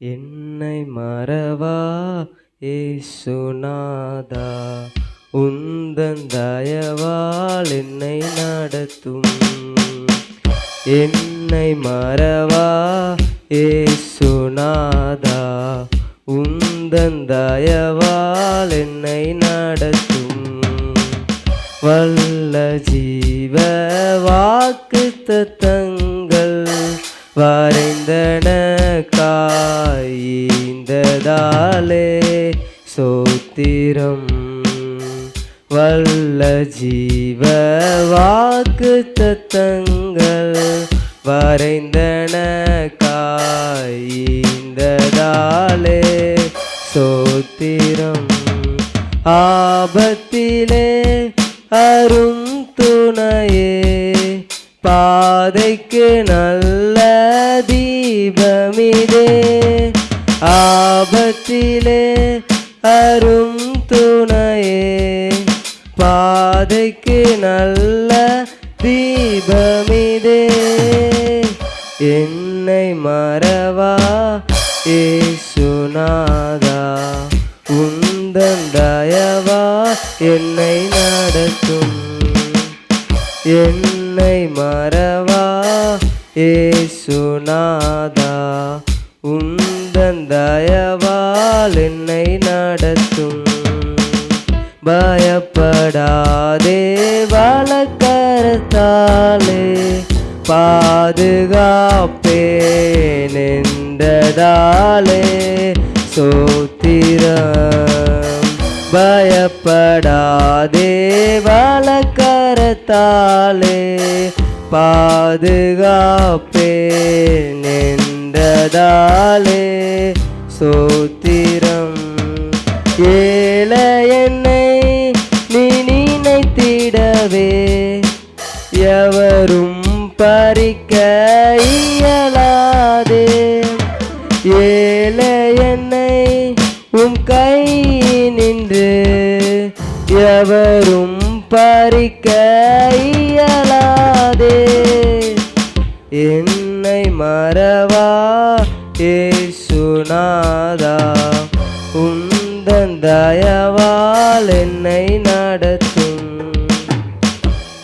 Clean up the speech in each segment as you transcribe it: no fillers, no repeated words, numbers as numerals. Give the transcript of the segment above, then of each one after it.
என்னை மறவா ஏசுநாதா, உந்தன் தயவால் என்னை நடத்தும். என்னை மறவா ஏசுநாதா, உந்தன் தயவால் என்னை நடத்தும். வல்ல ஜீவ வாக்கு தத்தங்கள் வரைந்தன காய்ந்ததாலே சோத்திரம். வல்ல ஜீவ வாக்கு தத்தங்கள் வரைந்தன காய்ந்ததாலே சோத்திரம். ஆபத்திலே அரும் துணையே, பாதைக்கு நல்ல தீபமிதே. ஆபத்திலே அரும் துணையே, பாதைக்கு நல்ல தீபமிதே. என்னை மறவா ஏசுநாதா, உந்தன் தயவா என்னை நடத்தும். என்னை மறவா ஏசுநாதா, உந்தன் தயவால் என்னை நடத்தும். பயப்படாதே வலக்கரத்தாலே பாதுகாப்பேன் என்றதாலே சோத்திரம். பயப்படாதே வலக்கரத்தாலே பாதுகாப்பேன் என்றதாலே சோத்திரம். ஏழை என்னை நீ நினைத்திடவே, எவரும் பறிக்க இயலாதே. ஏழை என்னை உம் கை நின்று எவரும் பறிக்க இயலாதே. என்னை மறவா ஏசுநாதா, உந்தன் தயவால் என்னை நடத்தும்.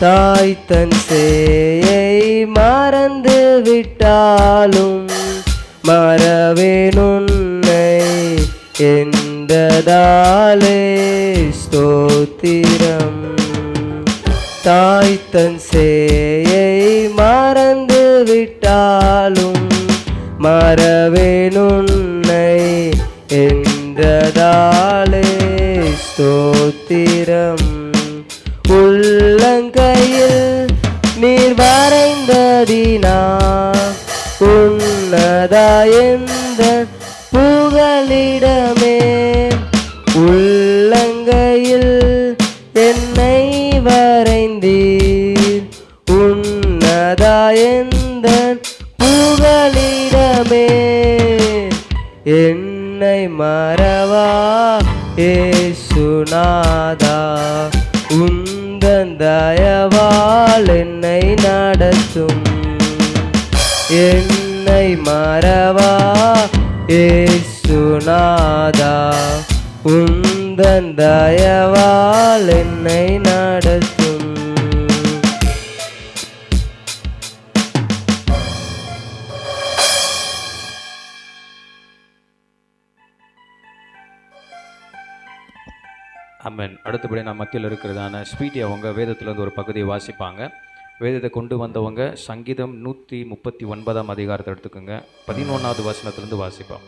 தாய் தன் சேயை மறந்து விட்டாலும் மறவேன் உன்னை என்றதாலே ஸ்தோத்திரம். தாய் தன் சேயை மறந்து விட்டாலும் மறவேன் உன்னை என்றதாலே ஸ்தோத்திரம். உள்ளங்கையில் நீர் வரைந்ததினா உன்னதா எந்த புகலிடமே. உள்ளங்கையில் என்னை வரைந்தீர் உன்னதா எந்த புகலிடமே. என்னை மறவா ஏசுநாதா, உந்தன் தயவால் என்னை நடத்தும். என்னை மறவா ஏசுநாதா, உந்தன் தயவால் என்னை நடத்தும். அம்மன். அடுத்தபடி நான் மத்தியில் இருக்கிறதான ஸ்வீட்டி அவங்க வேதத்திலேருந்து ஒரு பகுதியை வாசிப்பாங்க. வேதத்தை கொண்டு வந்தவங்க சங்கீதம் 139 அதிகாரத்தை எடுத்துக்கோங்க. 11வது வசனத்திலிருந்து வாசிப்போம்.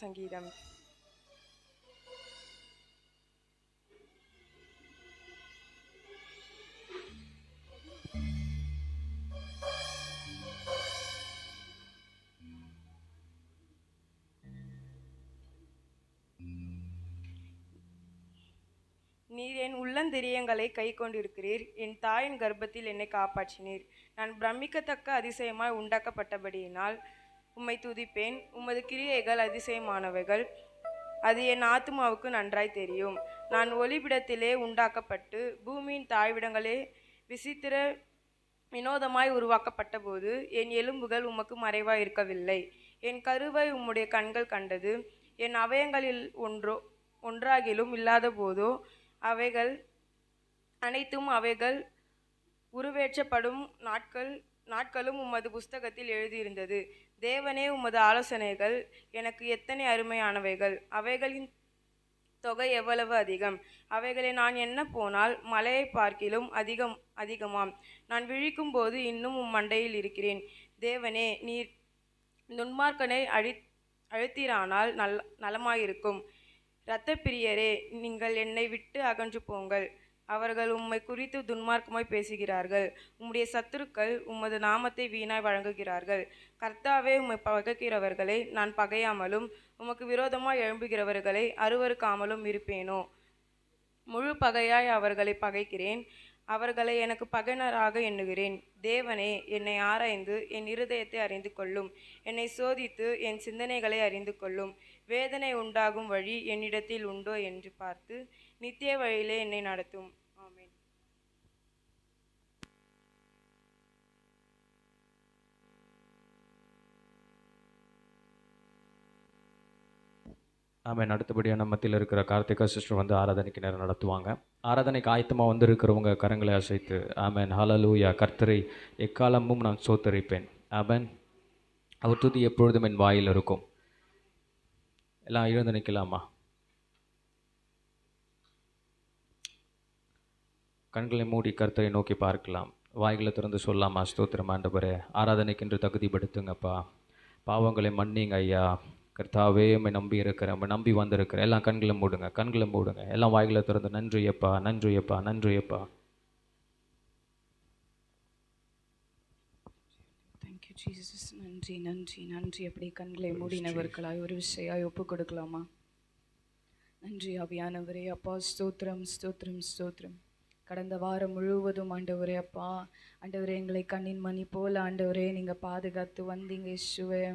சங்கீதம். நீர் என் உள்ளந்திரியங்களை கை கொண்டிருக்கிறீர். என் தாயின் கர்ப்பத்தில் என்னை காப்பாற்றினீர். நான் பிரமிக்கத்தக்க அதிசயமாய் உண்டாக்கப்பட்டபடியினால் உம்மை துதிப்பேன். உமது கிரியைகள் அதிசயமானவைகள், அது என் ஆத்துமாவுக்கு நன்றாய் தெரியும். நான் ஒளிபிடத்திலே உண்டாக்கப்பட்டு பூமியின் தாழ்விடங்களே விசித்திர வினோதமாய் உருவாக்கப்பட்ட போது என் எலும்புகள் உமக்கு மறைவாய் இருக்கவில்லை. என் கருவை உம்முடைய கண்கள் கண்டது. என் அவயங்களில் ஒன்றாகிலும் இல்லாத போதோ அவைகள் அனைத்தும் அவைகள் உருவேற்றப்படும் நாட்களும் உமது புஸ்தகத்தில் எழுதியிருந்தது. தேவனே, உமது ஆலோசனைகள் எனக்கு எத்தனை அருமையானவைகள்! அவைகளின் தொகை எவ்வளவு அதிகம்! அவைகளை நான் எண்ண போனால் மலையை பார்க்கிலும் அதிகமாம். நான் விழிக்கும் போது இன்னும் மண்டையில் இருக்கிறேன். தேவனே, நீர் துன்மார்க்கனை அழுத்தீரானால் நலமாயிருக்கும். இரத்த பிரியரே, நீங்கள் என்னை விட்டு அகன்று போங்கள். அவர்கள் உம்மை குறித்து துன்மார்க்கமாய் பேசுகிறார்கள். உம்முடைய சத்துருக்கள் உமது நாமத்தை வீணாய் வழங்குகிறார்கள். கர்த்தாவே, உம்மை பகைக்கிறவர்களை நான் பகையாமலும் உமக்கு விரோதமாய் எழும்புகிறவர்களை அருவருக்காமலும் இருப்பேனோ? முழு பகையாய் அவர்களை பகைக்கிறேன். அவர்களை எனக்கு பகைஞராக எண்ணுகிறேன். தேவனே, என்னை ஆராய்ந்து என் இருதயத்தை அறிந்து கொள்ளும். என்னை சோதித்து என் சிந்தனைகளை அறிந்து கொள்ளும். வேதனை உண்டாகும் வழி என்னிடத்தில் உண்டோ என்று பார்த்து நித்திய வழியிலே என்னை நடத்தும். ஆமென். ஆமென். அடுத்தபடியாக நம்ம மத்தியில் இருக்கிற கார்த்திகா சிஸ்டர் வந்து ஆராதனைக்கு நேரம் நடத்துவாங்க. ஆராதனைக்கு ஆயத்தமாக வந்து இருக்கிறவங்க கரங்களை அசைத்து ஆமென் ஹல்லேலூயா, கர்த்தரை எக்காலமும் நான் சோத்தரிப்பேன். ஆமென். அவர் துதி எப்பொழுதும் என் வாயில் இருக்கும். எல்லாம் எழுந்து நிற்கலாமா? கண்களை மூடி கர்த்தரை நோக்கி பார்க்கலாம். வாய்களை திறந்து சொல்லாமா? ஸ்தோத்திரம் ஆண்டவரே, ஆராதனைக்கென்று தகுதிப்படுத்துங்கப்பா. பாவங்களை மன்னிங்க ஐயா. கர்த்தாவே, உம்மை நம்பி இருக்கிறேன், உம்மை நம்பி வந்திருக்கிறேன். எல்லாம் கண்களை மூடுங்க. எல்லாம் வாய்களை திறந்து நன்றியப்பா, நன்றியப்பா, நன்றியப்பா. Thank you Jesus. நன்றி நன்றி நன்றி. அப்படி கண்களை மூடினவர்களாய் ஒரு விஷயாய் ஒப்பு கொடுக்கலாமா? நன்றி ஆவியானவரே. அப்பா, ஸ்தோத்திரம் ஸ்தோத்திரம் ஸ்தோத்திரம். கடந்த வாரம் முழுவதும் ஆண்டவரே அப்பா, ஆண்டவரே எங்களை கண்ணின் மணி போல ஆண்டவரே நீங்கள் பாதுகாத்து வந்தீங்க இயேசுவே.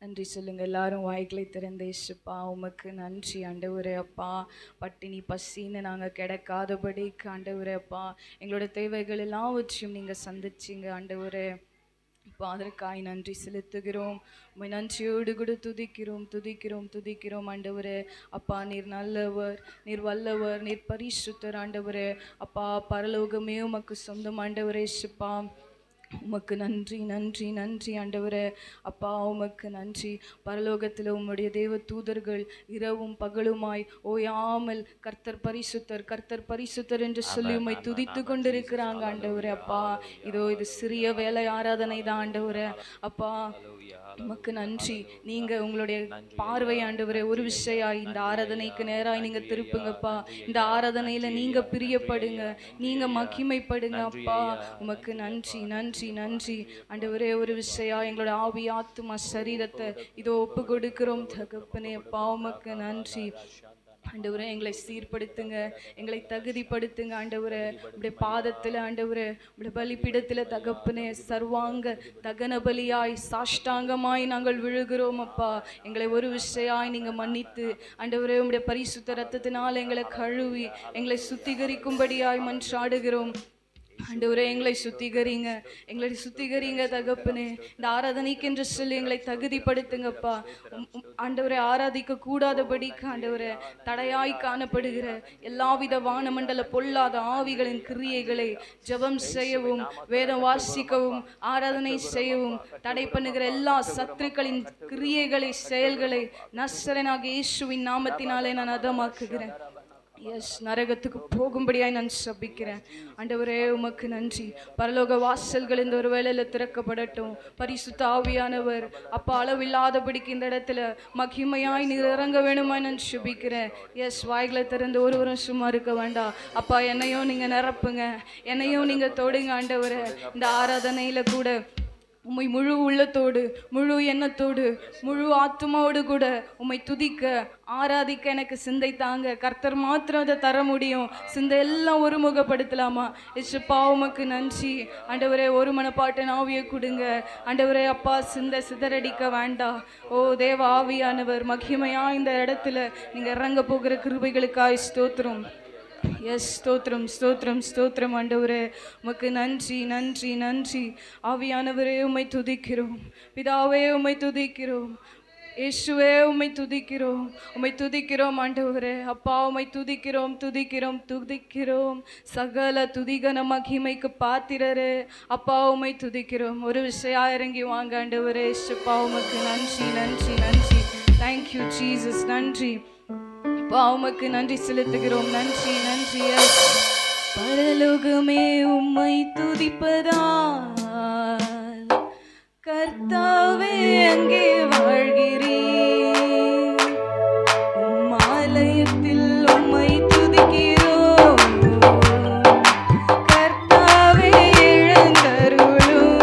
நன்றி சொல்லுங்க எல்லாரும் வாய்களை திறந்த இயேசுப்பா, உமக்கு நன்றி ஆண்டவரே அப்பா. பட்டினி பசின்னு நாங்கள் கிடைக்காதபடிக்கு ஆண்டவரே அப்பா, எங்களோட தேவைகள் எல்லாவற்றையும் நீங்கள் சந்திச்சிங்க ஆண்டவரே அப்பா. அதற்காய் நன்றி செலுத்துகிறோம். உம்மை நன்றியோடு கூட துதிக்கிறோம் ஆண்டவரே அப்பா. நீர் நல்லவர், நீர் வல்லவர், நீர் பரிசுத்தர் ஆண்டவரே அப்பா. பரலோகமே உமக்கு சொந்தம் ஆண்டவரே இயேசுப்பா. உமக்கு நன்றி நன்றி நன்றி ஆண்டவரே அப்பா. உமக்கு நன்றி. பரலோகத்தில் உம்முடைய தேவ தூதர்கள் இரவும் பகலுமாய் ஓயாமல் கர்த்தர் பரிசுத்தர் என்று சொல்லி உம்மை துதித்து கொண்டிருக்கிறாங்க ஆண்டவரே அப்பா. இது சிறிய வேலை ஆராதனை தான் ஆண்டவரே அப்பா. உமக்கு நன்றி. நீங்க உங்களுடைய பார்வை ஆண்டவரே ஒரு விஷயம் இந்த ஆராதனைக்கு நேராய் நீங்க திருப்புங்கப்பா. இந்த ஆராதனையில நீங்க பிரியப்படுங்க, நீங்க மகிமைப்படுங்க அப்பா. உமக்கு நன்றி நன்றி நன்றி ஆண்டவரே. ஒரு விஷயம் எங்களோட ஆவி ஆத்துமா சரீரத்தை இதோ ஒப்பு கொடுக்கிறோம் தகப்பனே அப்பா. உமக்கு நன்றி ஆண்டவரே. எங்களை சீர்படுத்துங்க, எங்களை தகுதிப்படுத்துங்க ஆண்டவரே. உடைய பாதத்தில் ஆண்டவரே, உடைய பலிபீடத்தில் தகப்பனே சர்வாங்க தகன பலியாய் சாஷ்டாங்கமாய் நாங்கள் விழுகிறோம் அப்பா. எங்களை ஒரு விஷயாய் நீங்கள் மன்னித்து ஆண்டவரே உடைய பரிசுத்த ரத்தத்தினால் எங்களை கழுவி எங்களை சுத்திகரிக்கும்படியாய் மன்றாடுகிறோம் ஆண்டவரே. எங்களை சுத்திகரிங்க தகப்பனே. இந்த ஆராதனைக்கென்று சொல்லி எங்களை தகுதிப்படுத்துங்கப்பா ஆண்டவரை. ஆராதிக்க கூடாதபடிக்கு ஆண்டவரை தடையாய் காணப்படுகிற எல்லாவித வானமண்டல பொல்லாத ஆவிகளின் கிரியைகளை ஜெபம் செய்யவும், வேதம் வாசிக்கவும், ஆராதனை செய்யவும் தடை பண்ணுகிற எல்லா சத்துருக்களின் கிரியைகளை செயல்களை நசரேயனாகிய இயேசுவின் நாமத்தினாலே நான் அதமாக்குகிறேன். நரகத்துக்கு போகும்படியாய் நான் சபிக்கிறேன் ஆண்டவரே. உமக்கு நன்றி. பரலோக வாசல்கள் இந்த ஒரு வேளையில திறக்கப்படட்டும். பரிசுத்த ஆவியானவர் அப்பா அளவில்லாதபடிக்கு இந்த இடத்துல மகிமையாய் நீர் இறங்க வேணுமா நான் சபிக்கிறேன். வாய்களை திறந்து ஒருவரும் சும்மா இருக்க வேண்டாம் அப்பா. என்னையும் நீங்க நிரப்புங்க, என்னையும் நீங்க தொடுங்க ஆண்டவரே. இந்த ஆராதனையில கூட உம்மை முழு உள்ளத்தோடு, முழு எண்ணத்தோடு, முழு ஆத்மாவோடு கூட உம்மை துதிக்க, ஆராதிக்க எனக்கு சிந்தை தாங்க. கர்த்தர் மாத்திரம் அதை தர முடியும். சிந்தை எல்லாம் ஒருமுகப்படுத்தலாமா? ஏசப்பா உமக்கு நன்றி ஆண்டவரே. ஒரு மனப்பாட்டு ஆவியை கொடுங்க ஆண்டவரே. அப்பா, சிந்தை சிதறடிக்க வேண்டாம். ஓ தேவ ஆவியானவர் மகிமையா இந்த இடத்துல நீங்க இறங்க போகிற கிருபைகளுக்காய் ஸ்தோத்திரம். எஸ், ஸ்தோத்திரம் ஸ்தோத்திரம் ஸ்தோத்திரம் ஆண்டவரே. உமக்கு நன்றி நன்றி நன்றி. ஆவியானவரே உம்மை துதிக்கிறோம். பிதாவே உம்மை துதிக்கிறோம். இயேசுவே உம்மை துதிக்கிறோம். உம்மை துதிக்கிறோம் ஆண்டவரே. அப்பா உம்மை துதிக்கிறோம் துதிக்கிறோம் துதிக்கிறோம். சகல துதிகன மகிமைக்கு பாத்திரரே அப்பா உம்மை துதிக்கிறோம். ஒரு விஷயம் இறங்கி வாங்க ஆண்டவரே. இயேசுப்பா உமக்கு நன்றி நன்றி நன்றி. Thank you Jesus. நன்றி அப்பா உமக்கு நன்றி செலுத்துகிறோம். நன்றி நன்றி. பரலோகமே உம்மை துதிப்பதால் கர்த்தாவே அங்கே வாழ்கிறீர். உம் ஆலயத்தில் உம்மை துதிக்கிறோம். கர்த்தாவே எழுந்தருளும்.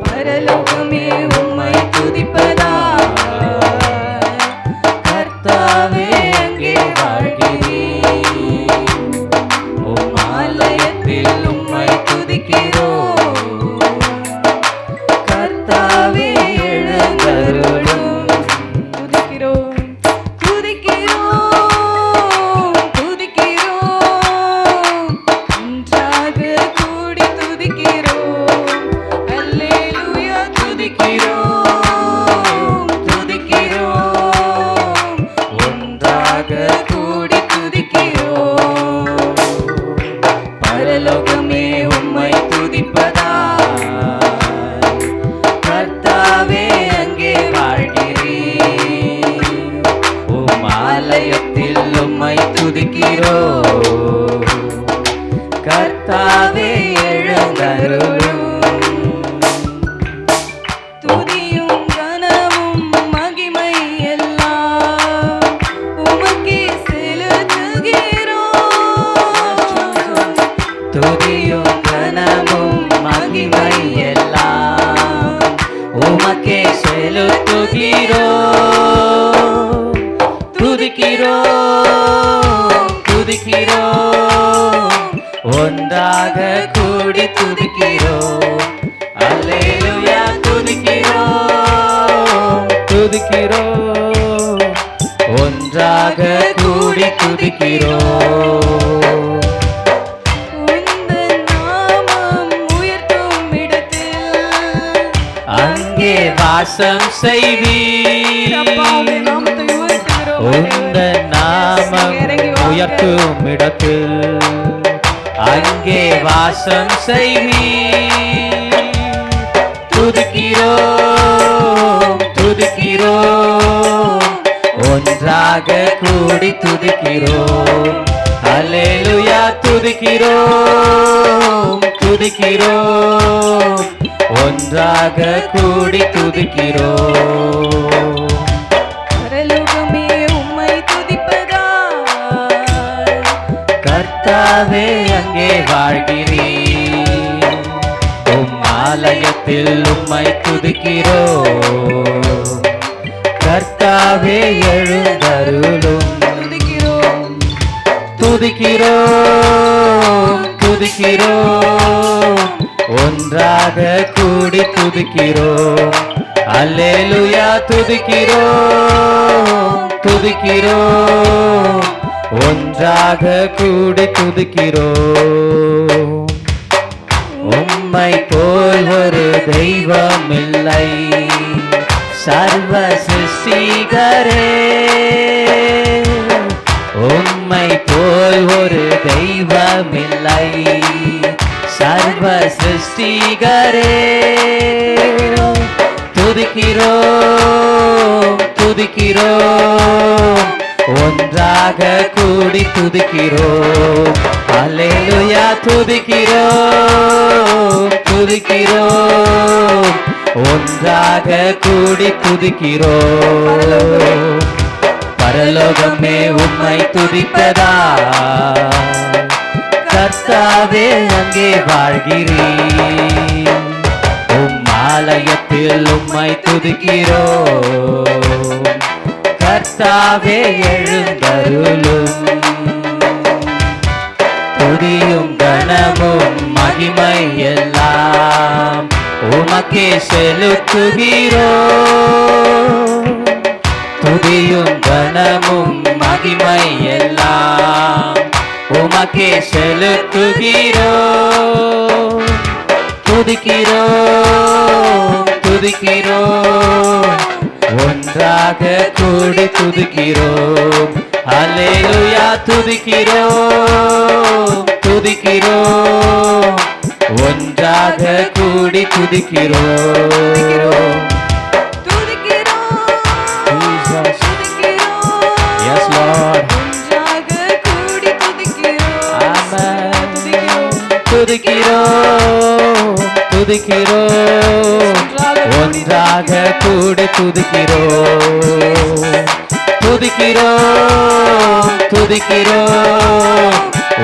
பரலோகமே உம்மை துதிப்பதால் கர்த்தாவே அங்கே வாழ்கிறீர். உம் ஆலயத்தில் உம்மை துதிக்கிறோம். கர்த்தாவே எழுந்தருளும். துதிக்கிறோம் துதிக்கிறோம் துதிக்கிறோம். ஒன்றாக கூடி துதிக்கிறோம். அல்லேலூயா. துதிக்கிறோம் துதிக்கிறோம். ஒன்றாக கூடி துதிக்கிறோம். பரலோகமே உம்மை துதிப்பதால் கர்த்தாவே அங்கே வாழ்கிறீர். உம் ஆலயத்தில் உம்மை துதிக்கிறோம். கர்த்தாவே எழுந்தருளும். துதியும் கனமும் மகிமை எல்லாம் உமக்கே செலுத்துகிறோம். துதியும் கனமும் மகிமை எல்லாம் உமக்கே செலுத்துகிறோம். துதிக்கிறோம் துதிக்கிறோம். ஒன்றாக கூடி துதிக்கிறோம். அல்லேலூயா. துதிக்கிறோம் துதிக்கிறோம். ஒன்றாக கூடி துதிக்கிறோம். உந்தன் நாமம் உயர்த்தும் இடத்தில் அங்கே வாசம் செய்வீர். உந்தன் நாமம் உயர்த்தும் இடத்தில் அங்கே வாசம் செய்வீர். துதிக்கிறோம் துதிக்கிறோம். ஒன்றாக கூடி துதிக்கிறோம். அல்லேலூயா. துதிக்கிறோம் துதிக்கிறோம். ஒன்றாக கூடி துதிக்கிறோம். பரலோகமே உம்மை துதிப்பதால் கர்த்தாவே அங்கே வாழ்கிறீர். உம் ஆலயத்தில் உம்மை துதிக்கிறோம். கர்த்தாவே எழுந்தருளும். துதிக்கிறோம் துதிக்கிறோம். ஒன்றாக கூடி துதிக்கிறோம். அல்லேலூயா. துதிக்கிறோம் துதிக்கிறோம். ஒன்றாக கூடி துதிக்கிறோம். உம்மை போல் ஒரு தெய்வம் இல்லை சர்வ சிருஷ்டிகரே. உம்மை போல் ஒரு தெய்வம் இல்லை சர்வ சிருஷ்டிகரே. துதிக்கிறோம் துதிக்கிறோம். ஒன்றாக கூடி துதிக்கிறோம். அல்லேலூயா. துதிக்கிறோம் துதிக்கிறோம். ஒன்றாக கூடி துதிக்கிறோம். பரலோகமே உம்மை துதிப்பதால் கர்த்தாவே அங்கே வாழ்கிறீர். ஆலயத்தில் உம்மை துதிக்கிறோம். கர்த்தாவே எழுந்தருளும். துதியும் கனமும் மகிமை எல்லாம் உமக்கே செலுத்துகிறோம். துதியும் கனமும் மகிமை எல்லாம் உமக்கே செலுத்துகிறோம். துதிக்கிறோம் துதிக்கிறோம், ஒன்றாக கூடி துதிக்கிறோம். அல்லேலூயா துதிக்கிறோம் துதிக்கிறோம், ஒன்றாக கூடி துதிக்கிறோம். Yes, Lord. Amen. துதிக்கிறோம் துதிக்கிறோம், ஒன்றாக கூடி துதிக்கிறோம். துதிக்கிறோம் துதிக்கிறோம்,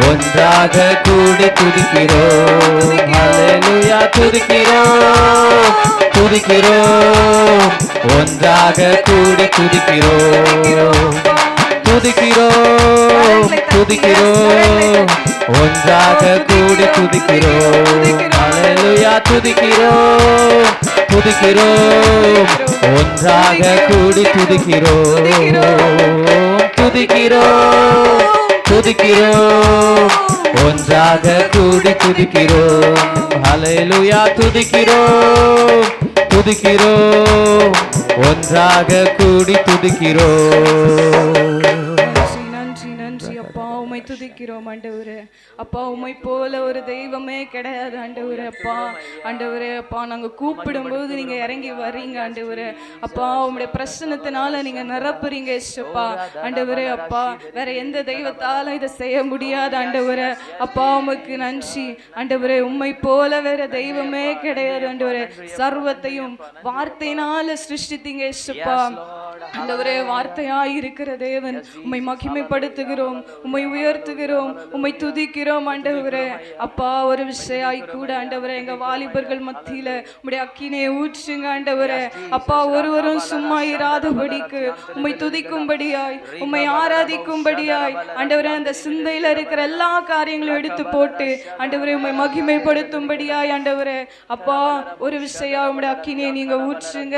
ஒன்றாக கூடி துதிக்கிறோம். அல்லேலூயா துதிக்கிறோம் துதிக்கிறோம், ஒன்றாக கூடி துதிக்கிறோம். துதிக்கிறோம் துதிக்கிறோம், ஒன்றாக கூடி துதிக்கிறோம். அல்லேலூயா துதிக்கிறோம் துதிக்கிறோம், ஒன்றாக கூடி துதிக்கிறோம். துதிக்கிறோம் துதிக்கிறோம், ஒன்றாக கூடி துதிக்கிறோம். அல்லேலூயா துதிக்கிறோம் துதிக்கிறோம், ஒன்றாக கூடி துதிக்கிறோம். நன்றி நன்றி அப்பா, உம்மை துதிக்கிறோம் ஆண்டவரே. அப்பா, உம்மை போல ஒரு தெய்வமே கிடையாது ஆண்டவரே. அப்பா ஆண்டவரே, அப்பா நாங்கள் கூப்பிடும்போது நீங்க இறங்கி வர்றீங்க ஆண்டவரே. அப்பா, உம்முடைய பிரசன்னத்தினால நீங்க நிரப்புறீங்க ஏசப்பா ஆண்டவரே. அப்பா, வேற எந்த தெய்வத்தால இதை செய்ய முடியாது ஆண்டவரே. அப்பா, உமக்கு நன்றி ஆண்டவரே. உம்மை போல வேற தெய்வமே கிடையாது ஆண்டவரே. சர்வத்தையும் வார்த்தையினால சிருஷ்டித்தீங்க ஏசப்பா ஆண்டவரே. வார்த்தையாய் இருக்கிற தேவன், உம்மை மகிமைப்படுத்துகிறோம், உம்மை உயர்த்துகிறோம், உம்மை துதிக்கிறோம் ஆண்டவரே. அப்பா, ஒரு விஷயாய் கூட ஆண்டவரே, எங்க வாலிபர்கள் மத்தியில உம்முடைய அக்கினையை ஊற்றுங்க ஆண்டவரே. அப்பா, ஒருவரும் சும்மா இராதபடிக்கு உம்மை துதிக்கும்படியாய், உம்மை ஆராதிக்கும்படியாய் ஆண்டவரே, அந்த சிந்தையில இருக்கிற எல்லா காரியங்களும் எடுத்து போட்டு ஆண்டவரே உம்மை மகிமைப்படுத்தும்படியாய் ஆண்டவரே. அப்பா, ஒரு விஷயம் உம்முடைய அக்கினையை நீங்க ஊற்றுங்க.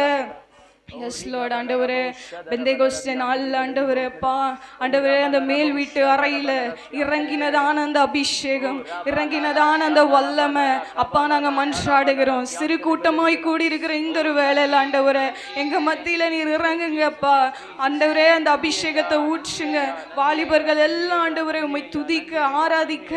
எஸ் லார்ட் ஆண்டவரே. பெந்தேகோஸ்தே நாள்ல ஆண்டவரே அப்பா ஆண்டவரே, அந்த மேல் வீட்டு அறையில இறங்கினதான அந்த அபிஷேகம், இறங்கினதான அந்த வல்லமை அப்பா நாங்க மன்றாடுகிறோம். சிறு கூட்டமாய் கூடி இருக்கிற இந்த ஒரு வேலையில ஆண்டவரே, எங்க மத்தியில நீர் இறங்குங்க அப்பா ஆண்டவரே. அந்த அபிஷேகத்தை ஊற்றுங்க. வாலிபர்கள் எல்லாம் ஆண்டவரே உம்மை துதிக்க ஆராதிக்க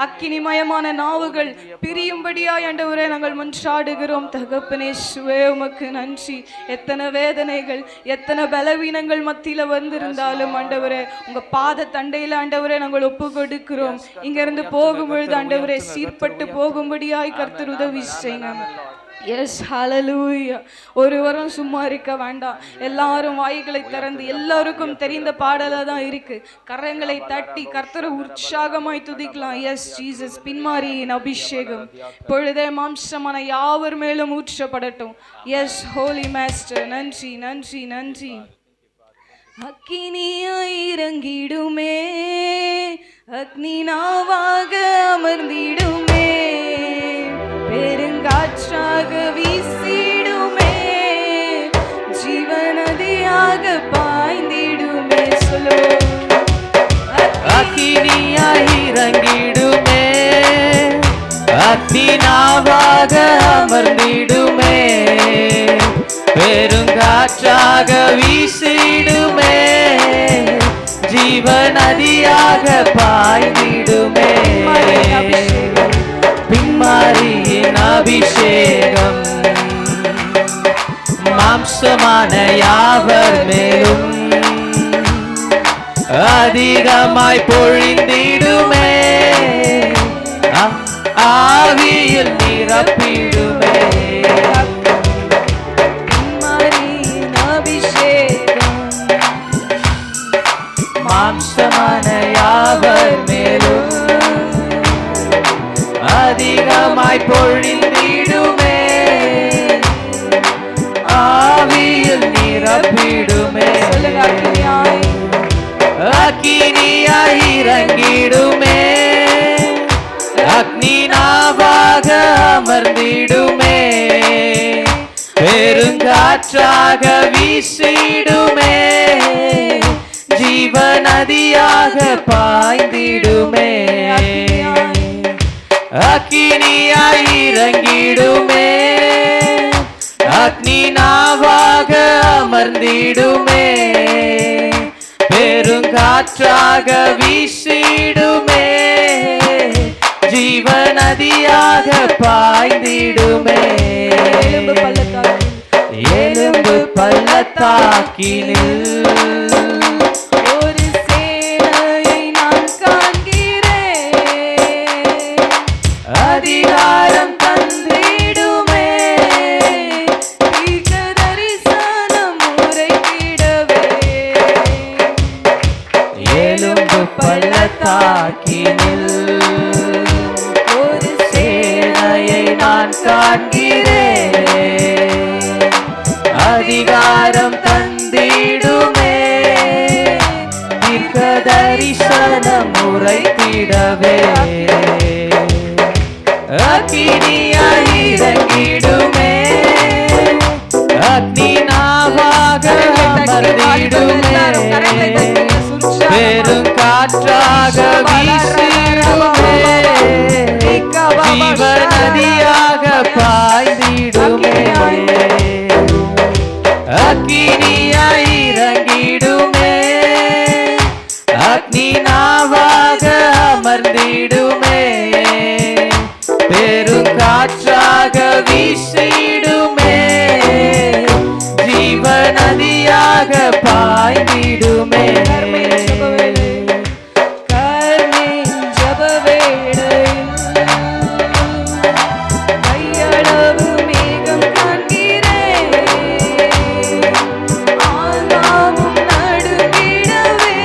அக்கினிமயமான நாவுகள் பிரியும்படியாய் ஆண்டவரே நாங்கள் மன்றாடுகிறோம். தகப்பனே சுவே, உமக்கு நன்றி. எத்தனை வேதனைகள், எத்தனை பலவீனங்கள் மத்தியில வந்திருந்தாலும் ஆண்டவரே, உங்க பாத தண்டையில ஆண்டவரே நாங்கள் ஒப்பு கொடுக்கிறோம். இங்க இருந்து போகும்பொழுது ஆண்டவரே சீர்பட்டு போகும்படியாய் கர்த்தர் உதவி செய்யுங்க. எஸ் ஹல்லேலூயா. ஒருவரும் சும்மா இருக்க வேண்டாம். எல்லாரும் வாய்களை திறந்து, எல்லாருக்கும் தெரிந்த பாடலா தான் இருக்கு. கரங்களை தட்டி கர்த்தரை உற்சாகமாய் துதிக்கலாம். S Jesus. பின்மாரியின் அபிஷேகம் பொழுதே மாம்சமான யாவர் மேலும் ஊற்றப்படட்டும். S Holi master. நன்றி நன்றி நன்றி. அக்கினியாய் இறங்கிடுமே, அக்னி நாவாக அமர்ந்திடுமே, பெருங்காற்றாக வீசிடுமே, ஜீவநதியாக பாய்ந்திடுமே. சொல்லு. அக்கினியாய் இறங்கிடுமே, அக்னி நாவாக அமர்ந்திடுமே, பெருங்காற்றாக வீசிடுமே, ஜீவநதியாக பாய்ந்திடுமே. பின்மாரியின் அபிஷேகம் மாம்சமான யாவர் மேலும் அதிகமாய் பொழிந்திடுமே, ஆவியில் நிரப்பிடுமே. மாம்சமான யாவர் மேலும் அதிகமாய் பொழிந்திடுமே, அமர்ந்திடுமே, பெருங்காற்றாக வீசிடுமே, ஜீவ நதியாக பாய்ந்திடுமே, அக்கினியாய் இறங்கிடுமே, அக்னி நாவாக அமர்ந்திடுமே, பெருங்காற்றாக வீசிடுமே, ஜீவ நதியாக பாய்ந்திடுமே, எலும்பு பள்ளத்தாக்கினில் ஒரு சேனையை நான் காண்கிறேன், அதிகாரம் தந்திடுமே, தீர்க்க தரிசனம் உரைத்திடவே, எலும்பு பள்ளத்தாக்கினில் ஒரு சேனையை நான் காண்கிறேன், அதிகாரம் தந்திடுமே, தீர்க்க தரிசனம் உரைத்திடவே, அக்கினியாய் இறங்கிடுமே, அக்னி நாவாக அமர்ந்திடுமே, பெருங்காற்றாக வீசிடுமே, ஜீவ நதியாக பாய்ந்திடுமே, அக்கினியாய் இறங்கிடுமே, அக்னி நாவாக அமர்ந்திடுமே, பெருங்காற்றாக வீசிடுமே, ஜீவ நதியாக பாய்ந்திடுமே, கர்மேல் ஜெப வேளையில் கையளவு மேகம் காண்கிறேன், ஆகாமும் நடுங்கிடவே,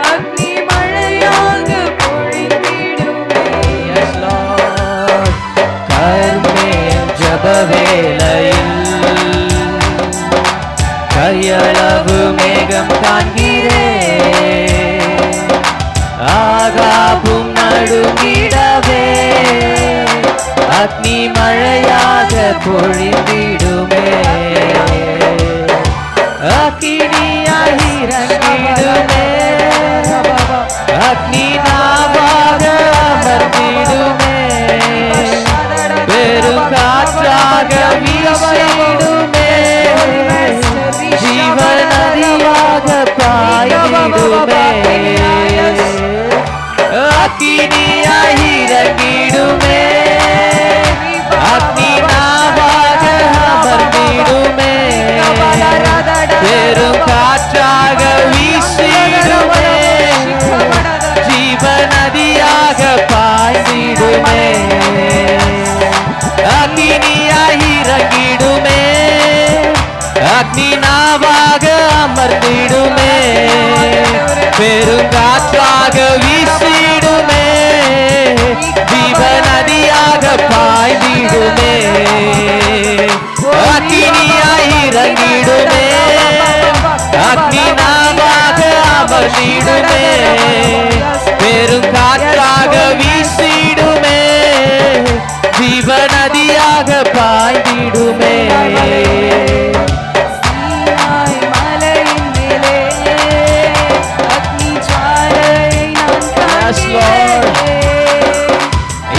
அக்னி மழையாக பொழிந்திடுமே. Yes, Lord. கர்மேல் ஜெப வேளையில் கையளவு மேகம் காண்கிறேன், ஆகாபும் நடுங்கிடவே, அக்னி மழையாக பொழிந்திடுமே, அக்கினியாய் இறங்கிடுமே, அக்னி நாவாக அமர்ந்திடுமே, பெருங்காற்றாக வீசிடுமே, ஜீவ நதியாக பாய்ந்திடுமே, அக்கினியாய் இறங்கிடுமே, அக்னி நாவாக அமர்ந்திடுமே, பெருங்காற்றாக வீசிடுமே, ஜீவ நதியாக பாய்ந்திடுமே, அக்கினியாய் இறங்கிடுமே, அக்னி நாவாக அமர்ந்திடுமே, பெருங்காற்றாக வீசிடுமே, ஜீவ நதியாக பாய்ந்திடுமே, அக்கினியாய் இறங்கிடுமே, அக்னி நாவாக அமர்ந்திடுமே, பெருங்காற்றாக வீசிடுமே, ஜீவ நதியாக பாய்ந்திடுமே. சீனாய் மலையின் மேலே அக்னி ஜுவாலையை நான் Yes, Lord. காண்கிறேன்,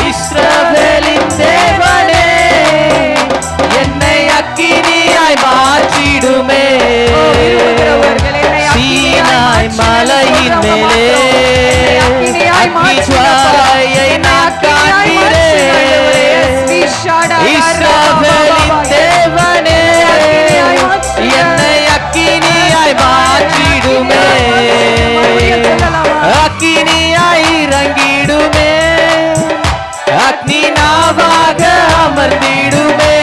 இஸ்ரவேலின் தேவனே, என்னை அக்கினியாய் மாற்றிடுமே, சீனாய் மலையின் மேலே அக்னி ஜுவாலையை நான் காண்கிறேன், இஸ்ரவேலின் தேவனே, என்னை அக்கினியாய் மாற்றிடுமே, அக்கினியாய் இறங்கிடுமே, அக்னி நாவாக அமர்ந்திடுமே,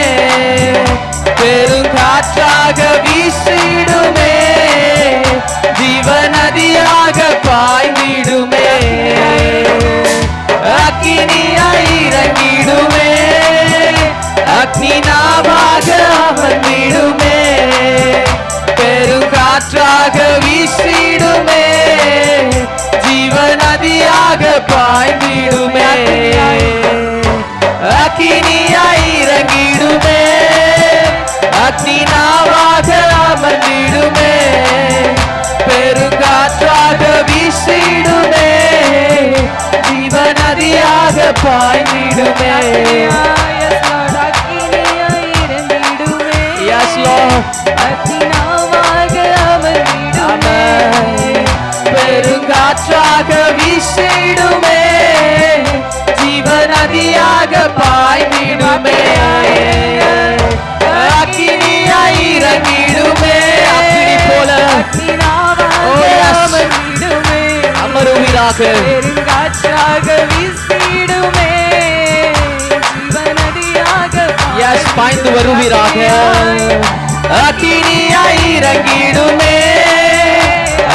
பெருங்காற்றாக வீசிடுமே, ஜீவ நதியாக பாய்ந்திடுமே, அக்கினியாய் இறங்கிடுமே, அக்னி நாவாக அமர்ந்திடுமே, பெருங்காற்றாக வீசிடுமே, ஜீவ நதியாக பாய்ந்திடுமே, அக்கினியாய் இறங்கிடுமே, அக்னி நாவாக அமர்ந்திடுமே, பெருங்காற்றாக வீசிடுமே, ஜீவநதியாக பாய்ந்திடுமே. Yes, Lord. பெருங்காற்றாக வீசிடுமே, ஜீவநதியாக பாய்ந்திடுமே, அக்கினியாய் இறங்கிடுமே, அக்கினி போல அமருவீராக, பெருங்காற்றாக வீசிடுமே, ஜீவநதியாக பாய்ந்து வருவீராக, அக்கினியாய் இறங்கிடுமே,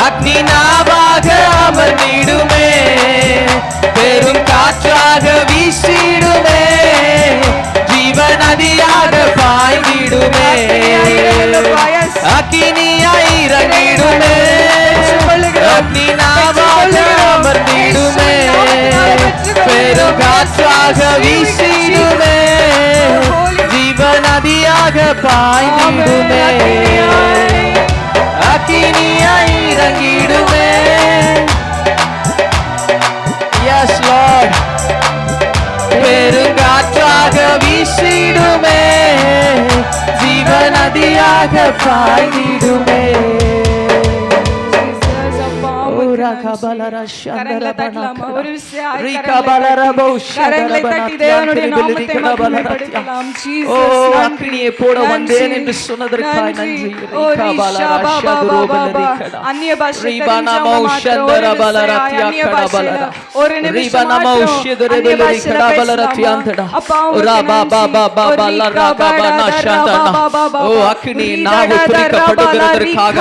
அக்னி நாவாக அமர்ந்திடுமே, பெரும் காற்றாக வீசிடுமே, ஜீவநதியாக பாய்ந்திடுமே, அக்கினியாய் இறங்கிடுமே, அக்னி நாவாக அமர்ந்திடுமே, பெரும் காற்றாக வீசிடுமே, ஜீவநதியாக பாய்ந்திடுமே, அக்கினியாய் இறங்கிடுமே. Yes, Lord. பெருங்காற்றாக வீசிடுமே, ஜீவநதியாக பாய்ந்திடுமே. கரங்களை தட்டலாமா? ஒரு விசையாய் கரங்களை தட்டி தேவனுடைய நாமத்தை மகிமைப்படுத்தலாம். ஜீசஸ் அக்கினியை போட வந்தேன் என்று சொன்னதற்காய் நன்றி. அந்நிய பாஷை தெரிஞ்சவங்க மாத்திரம் ஒரு விசையாய் அந்நிய பாஷையில ஒரு நிமிஷம் மாத்திரம் அந்நிய பாஷையில பேசலாமா? அப்பா அக்கினி நாவு குறிக்கப்படுகிறதற்காக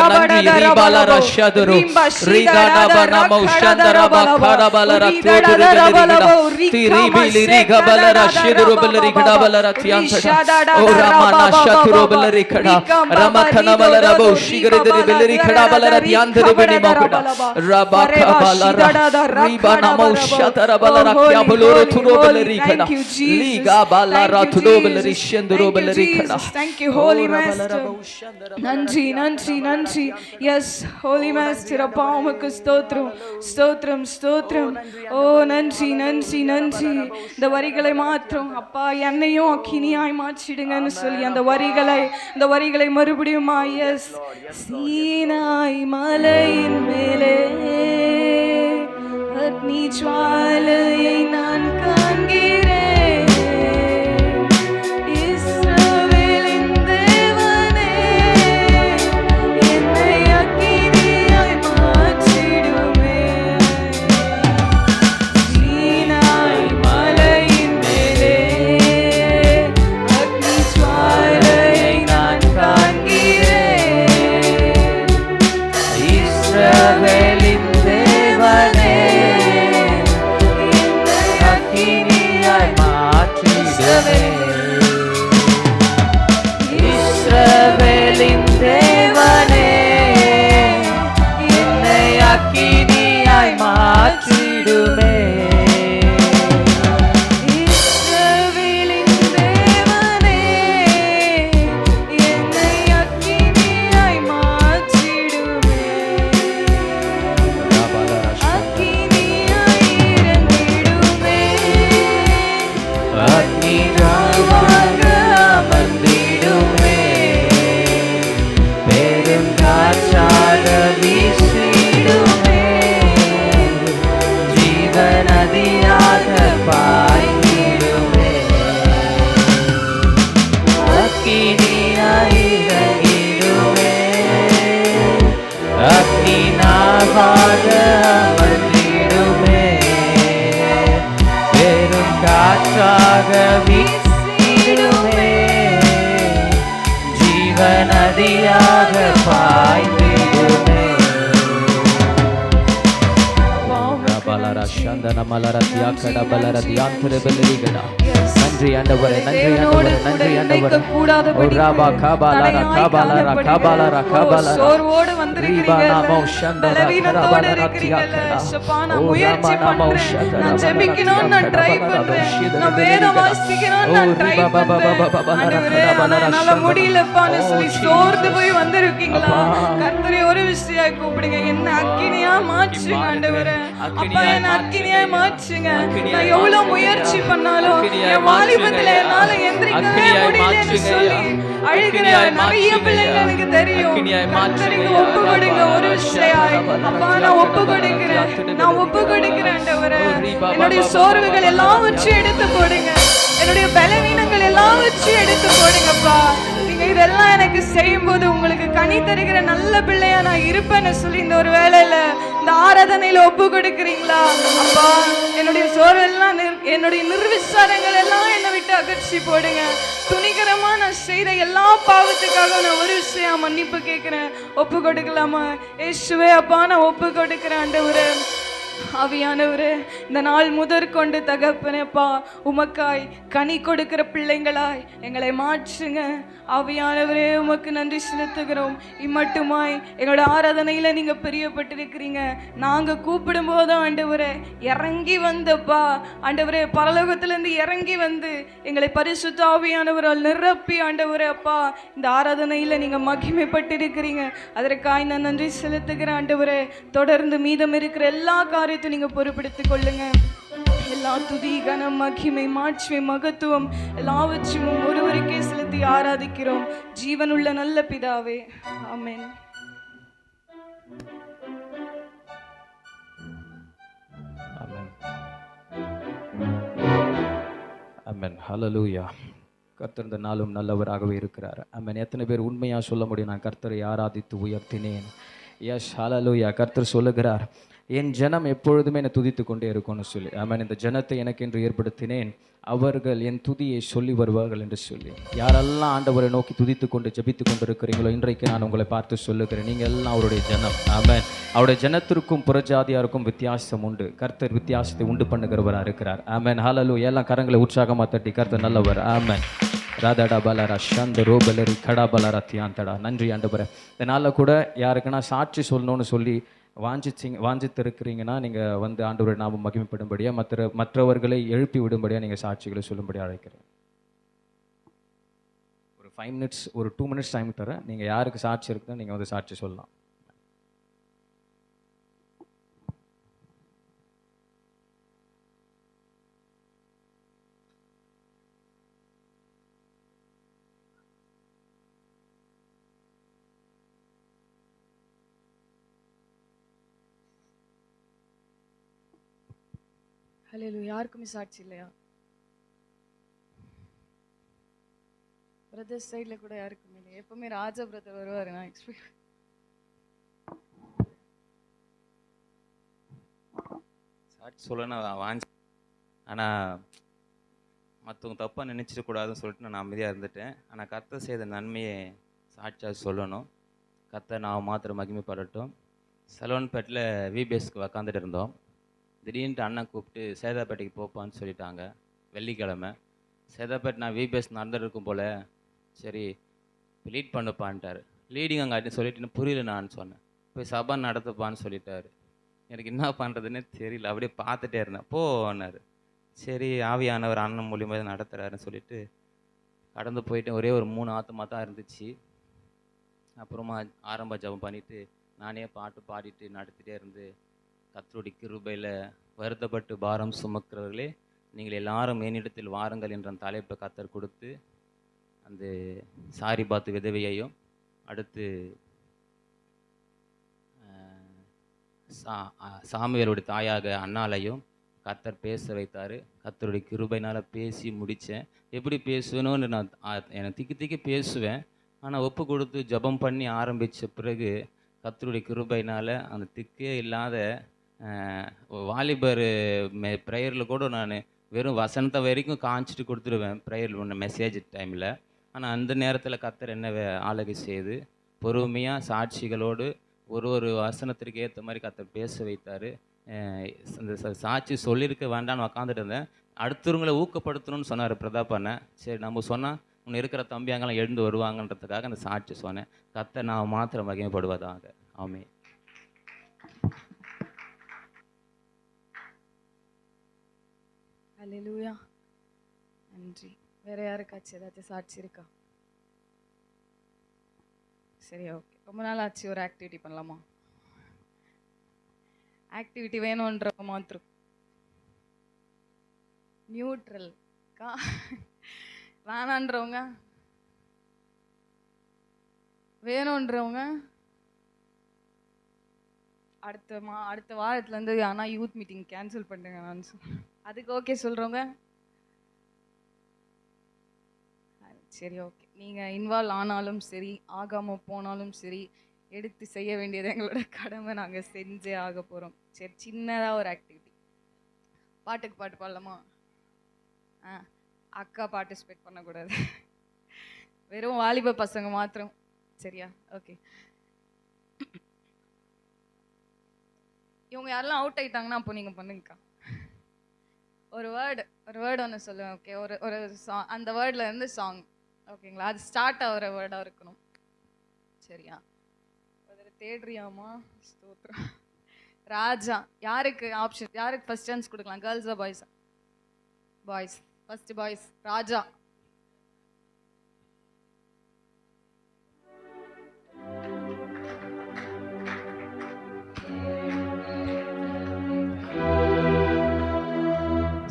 நன்றி. நன்றி நன்றி நன்றி. எஸ் ஹோலி மாஸ்டர், அப்பா உமக்கு ஸ்தோத்திரம் ஸ்தோத்திரம் ஸ்தோத்திரம். ஓ நன்றி நன்றி நன்றி. இந்த வரிகளை மாத்திரம் அப்பா என்னையும் அக்கினியாய் மாற்றிடுங்கன்னு சொல்லி அந்த வரிகளை மறுபடியும் எஸ். சீனாய் மலையின் மேலே அக்னி ஜுவாலையை நான் காண்கிறேன், இஸ்ரவேலின் தேவனே என்னை அக்கினியாய் மாற்றிடுமே. சீனாய் மலையின் மேலே அக்னி ஜுவாலையை நான் காண்கிறேன், இஸ்ரவேலின் தேவனே என்னை அக்கினியாய் மாற்றிடுமே. இஸ்ரவேலின் தேவனே என்னை அக்கினியாய் மாற்றிடுமே. இஸ்ரவேலின் தேவனே என்னை அக்கினியாய் மாற்றிடுமே, அக்கினியாய் இறங்கிடுமே, அக்னி நாவாக அமர்ந்திடுமே, பெருங்காற்றாக வீசிடுமே, ஜீவநதியாக பாய்ந்திடுமே, அக்கினியாய் இறங்கிடுமே, அக்னி நாவாக அமர்ந்திடுமே, பெருங்காற்றாக வீசிடுமே, ஜீவநதியாக பாய்ந்திடுமே. நன்றி நன்றி ஆண்டவரே, நன்றி தேவனோடு ஆண்டவரே, கூட நன்றி ஆண்டவரே. இணைக்க கூடாதபடி ஓ ராபா காபாலா காபாலா காபாலா காபாலா சோர்வோடு வந்திருக்கிறீங்க, ரீபானாமோ ஷந்தரா பலவீனத்தோடு கரபாலா இருக்கிறீங்கல்ல. ரத்தியாக்கடா. சப்பா, ஓ நான் முயற்சி ராமானாமோ பண்றேன், ஷதரா நான் ஜெபிக்கணும்னு நான் ட்ரை பண்றேன், நான் வேதம் வாசிக்கணும்னு நான் ட்ரை பண்றேன். ஆண்டவரே, ஆனா என்னால முடியலப்பான்னு சொல்லி சோர்ந்து போய் வந்திருக்கீங்களா? கர்த்தரே, ஒரு விஷயம் கூப்பிடுங்க, என்ன அக்கினியா மாற்றுங்க ஆண்டவரே. அப்பா, என்ன அக்கினியா மாற்றுங்க. நான் எவ்வளவு முயற்சி பண்ணாலும் என் வாலிபத்துல என்னால எந்திரிக்கவே முடியலன்னு சொல்லி அழுகிற நிறைய பிள்ளைங்க எனக்கு தெரியும். கர்த்தருக்கு ஒப்பு கொடுங்க ஒரு விஷயம். அப்பா, நான் ஒப்பு கொடுக்கிறேன், நான் ஒப்பு கொடுக்கிறேன் ஆண்டவரே. என்னுடைய சோர்வுகள் எல்லாவற்றையும் எடுத்து போடுங்க, என்னுடைய பலவீனங்கள் எல்லாவற்றையும் எடுத்து போடுங்கப்பா. நீங்க இதெல்லாம் எனக்கு செய்யும் போது உங்களுக்கு கனி தருகிற நல்ல பிள்ளையா நான் இருப்பேன்னு சொல்லி இந்த ஒரு வேளையில இந்த ஆராதனையில ஒப்பு கொடுக்கிறீங்களா? அப்பா, என்னுடைய சோர்வெல்லாம் என்னுடைய நிர்விசாரங்கள் எல்லாம் என்னை விட்டு அகற்றி போடுங்க. துணிகரமா நான் செய்த எல்லா பாவத்துக்காக நான் ஒரு விஷயம் மன்னிப்பு கேட்கிறேன். ஒப்பு கொடுக்கலாமா? இயேசுவே, அப்பா, நான் ஒப்பு கொடுக்கிறேன் ஆண்டவரே. ஆவியானவரே, இந்த நாள் முதற்கொண்டு தகப்பனேப்பா, உமக்காய் கனி கொடுக்கிற பிள்ளைங்களாய் எங்களை மாற்றுங்க. ஆவியானவரே, உமக்கு நன்றி செலுத்துகிறோம். இம்மட்டுமாய் எங்களோட ஆராதனையில நீங்க பிரியப்பட்டிருக்கிறீங்க. நாங்க கூப்பிடும் போதும் ஆண்டவரே இறங்கி வந்தப்பா, ஆண்டவரே பரலோகத்திலிருந்து இறங்கி வந்து எங்களை பரிசுத்த ஆவியானவரால் நிரப்பி ஆண்டவரே அப்பா, இந்த ஆராதனையில நீங்க மகிமைப்பட்டிருக்கிறீங்க. அதற்காய் நான் நன்றி செலுத்துகிறேன் ஆண்டவரே. தொடர்ந்து மீதம் இருக்கிற எல்லா காரியத்தையும் நீங்க பொறுப்படுத்திக் கொள்ளுங்க. எல்லா துதி, கனம், மகிமை, மாட்சி, மகத்துவம் எல்லாவற்றையும் ஒருவருக்கே செலுத்தி ஆராதிக்கிறோம் ஜீவனுள்ள நல்ல பிதாவே. ஆமென். ஆமென். ஹல்லேலூயா. கர்த்தர் இந்த நாளும் நல்லவராகவே இருக்கிறார். ஆமென். எத்தனை பேர் உண்மையா சொல்ல முடியும், நான் கர்த்தரை ஆராதித்து உயர்த்தினேன்? எஸ், ஹல்லேலூயா. கர்த்தர் சொல்லுகிறார், என் ஜனம் எப்பொழுதுமே என்னை துதித்து கொண்டே இருக்கும்னு சொல்லி. ஆமென். இந்த ஜனத்தை எனக்கென்று ஏற்படுத்தினேன், அவர்கள் என் துதியை சொல்லி வருவார்கள் என்று சொல்லி. யாரெல்லாம் ஆண்டவரை நோக்கி துதித்து கொண்டு ஜெபித்து கொண்டு இருக்கிறீங்களோ, இன்றைக்கு நான் உங்களை பார்த்து சொல்லுகிறேன், நீங்கள் எல்லாம் அவருடைய ஜனம். ஆமென். அவருடைய ஜனத்திற்கும் புறஜாதியாருக்கும் வித்தியாசம் உண்டு. கர்த்தர் வித்தியாசத்தை உண்டு பண்ணுகிறவராக இருக்கிறார். ஆமென். ஹல்லேலூயா. எல்லாம் கரங்களை உற்சாகமாக தட்டி கர்த்தர் நல்லவர். ஆமென். ராதாடா பலரா ஷந்த ரோபலரி கடா பலரா தியாந்தடா. நன்றி ஆண்டவரே. இதனால் கூட யாருக்குன்னா சாட்சி சொல்லணும்னு சொல்லி வாஞ்சித்திருக்கிறீங்கன்னா நீங்கள் வந்து ஆண்டவரை நாமம் மகிமைப்படும்படியாக மற்றவர்களை எழுப்பி விடும்படியாக நீங்கள் சாட்சிகளை சொல்லும்படி அழைக்கிறேன். ஒரு 5 மினிட்ஸ், ஒரு 2 மினிட்ஸ் டைம் தரேன். நீங்கள் யாருக்கு சாட்சி இருக்குதோ நீங்கள் வந்து சாட்சி சொல்லலாம். ஹல்லேலூயா. யாருக்குமே சாட்சி இல்லையா? பிரதர் சைட்ல கூட யாருக்குமே இல்லை. எப்பவுமே ராஜா பிரதர் வருவாரு. நான் எக்ஸ்பெக்ட் சாட்சி சொல்ல நான் வாஞ்சி, ஆனால் மற்றவங்க தப்பாக நினச்சிடக்கூடாதுன்னு சொல்லிட்டு நான் அமைதியாக இருந்துட்டேன். ஆனால் கர்த்தர் செய்த நன்மையை சாட்சியாக சொல்லணும். கர்த்தர் நான் மாத்திரம் மகிமைப்படட்டும். செலவன்பேட்டில் விபிஎஸ்க்கு உக்காந்துட்டு இருந்தோம். திடீர்னு அண்ணன் கூப்பிட்டு சேதாப்பேட்டைக்கு போப்பான்னு சொல்லிட்டாங்க. வெள்ளிக்கிழமை சேதாப்பேட்டை, நான் விபிஎஸ் நடந்துருக்கும் போல், சரி லீட் பண்ணுப்பான்ட்டார். லீடிங் அங்கே சொல்லிட்டு புரியல நான் சொன்னேன். போய் சபா நடத்துப்பான்னு சொல்லிட்டாரு. எனக்கு என்ன பண்ணுறதுன்னு தெரியல, அப்படியே பார்த்துட்டே இருந்தேன். போனார். சரி ஆவியானவர் அண்ணன் மூலியமாக நடத்துகிறாருன்னு சொல்லிட்டு கடந்து போயிட்டு ஒரே ஒரு 3 ஆத்மா தான் இருந்துச்சு. அப்புறமா ஆரம்ப ஜபம் பண்ணிவிட்டு நானே பாட்டு பாடிட்டு நடத்திட்டே இருந்து, கர்த்தருடைய கிருபையில் வருத்தப்பட்டு பாரம் சுமக்கிறவர்களே நீங்கள் எல்லாரும் என்னிடத்தில் வாருங்கள் என்ற தலைப்பை கர்த்தர் கொடுத்து, அந்த சாரிபாத்து விதவையையும் அடுத்து சாமுவேலுடைய தாயாக அண்ணாலையும் கர்த்தர் பேச வைத்தார். கர்த்தருடைய கிருபையினால் பேசி முடித்தேன். எப்படி பேசுவேணும்னு நான் எனக்கு திக்கி பேசுவேன். ஆனால் ஒப்பு கொடுத்து ஜபம் பண்ணி ஆரம்பித்த பிறகு கர்த்தருடைய கிருபையினால் அந்த திக்கே இல்லாத வாலிபர் ப்ரேயரில் கூட நான் வெறும் வசனத்தை வரைக்கும் காமிச்சிட்டு கொடுத்துருவேன் ப்ரேயர் மெசேஜ் டைமில். ஆனால் அந்த நேரத்தில் கர்த்தர் என்ன ஆளுகை செய்து பொறுமையாக சாட்சிகளோடு ஒரு வசனத்திற்கு ஏற்ற மாதிரி கர்த்தர் பேச வைத்தார். அந்த சாட்சி சொல்லியிருக்க வேண்டான்னு உக்காந்துட்டு இருந்தேன். அடுத்தவங்களை ஊக்கப்படுத்தணும்னு சொன்னார் பிரதாப் அண்ணன். சரி நம்ம சொன்னால் இன்னும் இருக்கிற தம்பியாங்கெல்லாம் எழுந்து வருவாங்கன்றதுக்காக அந்த சாட்சி சொன்னேன். கர்த்தர் நான் மாத்திரம் மகிமைப்படுவதாக. ஆமென். அல்லேலூயா. நன்றி. வேற யாருக்காச்சும் ஏதாச்சும் சாட்சி இருக்கா? சரி, ஓகே. ரொம்ப நாள் ஆச்சு, ஒரு ஆக்டிவிட்டி பண்ணலாமா? ஆக்டிவிட்டி வேணுன்றவங்க மாத்திரம் நியூட்ரல் வேணான்றவங்க, வேணுன்றவங்க அடுத்த வாரத்துலேருந்து ஆனால் யூத் மீட்டிங் கேன்சல் பண்ணுங்க நான் அதுக்கு ஓகே சொல்கிறவங்க. சரி, ஓகே. நீங்கள் இன்வால்வ் ஆனாலும் சரி, ஆகாமல் போனாலும் சரி, எடுத்து செய்ய வேண்டியது எங்களோட கடமை. நாங்கள் செஞ்சே ஆக போகிறோம். சரி, சின்னதாக ஒரு ஆக்டிவிட்டி. பாட்டுக்கு பாட்டு பாடலாமா? அக்கா பார்ட்டிசிபேட் பண்ணக்கூடாது, வெறும் வாலிப பசங்க மாத்திரம். சரியா? ஓகே. இவங்க யாரெல்லாம் அவுட் ஆயிட்டாங்கன்னா அப்போ நீங்கள் பண்ணுங்கக்கா. ஒரு வேர்டு ஒன்று சொல்லுவேன். ஓகே, ஒரு சாங், அந்த வேர்டில் இருந்து சாங். ஓகேங்களா? அது ஸ்டார்ட் ஆகிற வேர்டாக இருக்கணும். சரியா? அதில் தேடுறியாமா? ஸ்தோத்திரம். ராஜா. யாருக்கு ஆப்ஷன்? யாருக்கு ஃபர்ஸ்ட் சான்ஸ் கொடுக்கலாம்? கேர்ள்ஸா பாய்ஸா? Boys. First boys. Raja.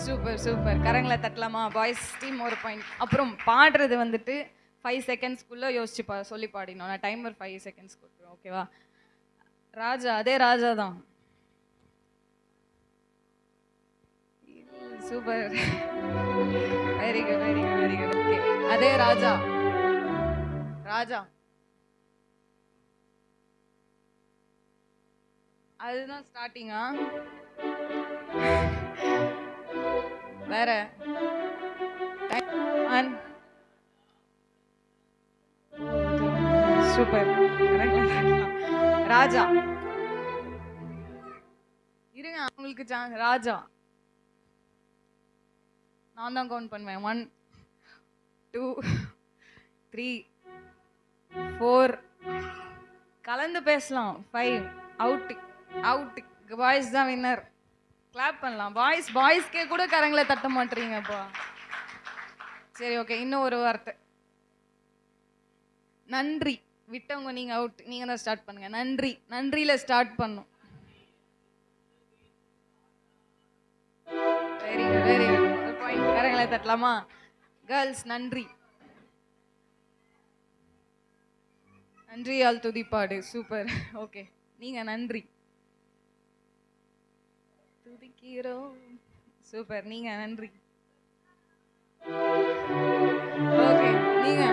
Super super. கரங்களை தட்டலாமா? பாய்ஸ் டீம் ஒரு பாயிண்ட். அப்புறம் பாடுறது வந்துட்டு 5 செகண்ட்ஸ்க்குள்ளே யோசிச்சு சொல்லி பாடினோம். நான் டைமர் 5 செகண்ட்ஸ் கொடுத்துருவேன். ஓகேவா? ராஜா. அதே ராஜா தான். Super. Very good, very good, very good. Okay, அதே ராஜா. ராஜா அதுதான் ஸ்டார்டிங்கா? வேற? சூப்பர். ராஜா. இருங்க, அவங்களுக்கு ராஜா. நான் தான் கவுண்ட் பண்ணுவேன். 1 2 3 4. கலந்து பேசலாம். 5. அவுட். பாய்ஸ் தான் வின்னர். கிளாப் பண்ணலாம். பாய்ஸ்க்கே கூட கரங்களை தட்ட மாட்டீங்கப்பா. சரி, ஓகே. இன்னும் ஒரு வார்த்தை. நன்றி. விட்டவங்க நீங்க அவுட். நீங்க தான் ஸ்டார்ட் பண்ணுங்க. நன்றியில ஸ்டார்ட் பண்ணும். Very good, very good. ஒரு பாயிண்ட். கரங்களை தட்டலாமா? கேர்ள்ஸ் நன்றி. நன்றியால் துதிப்பாடு. சூப்பர். ஓகே, நீங்க நன்றி. துதிக்கிறோம். சூப்பர். நீங்க நன்றி. ஓகே, நீங்க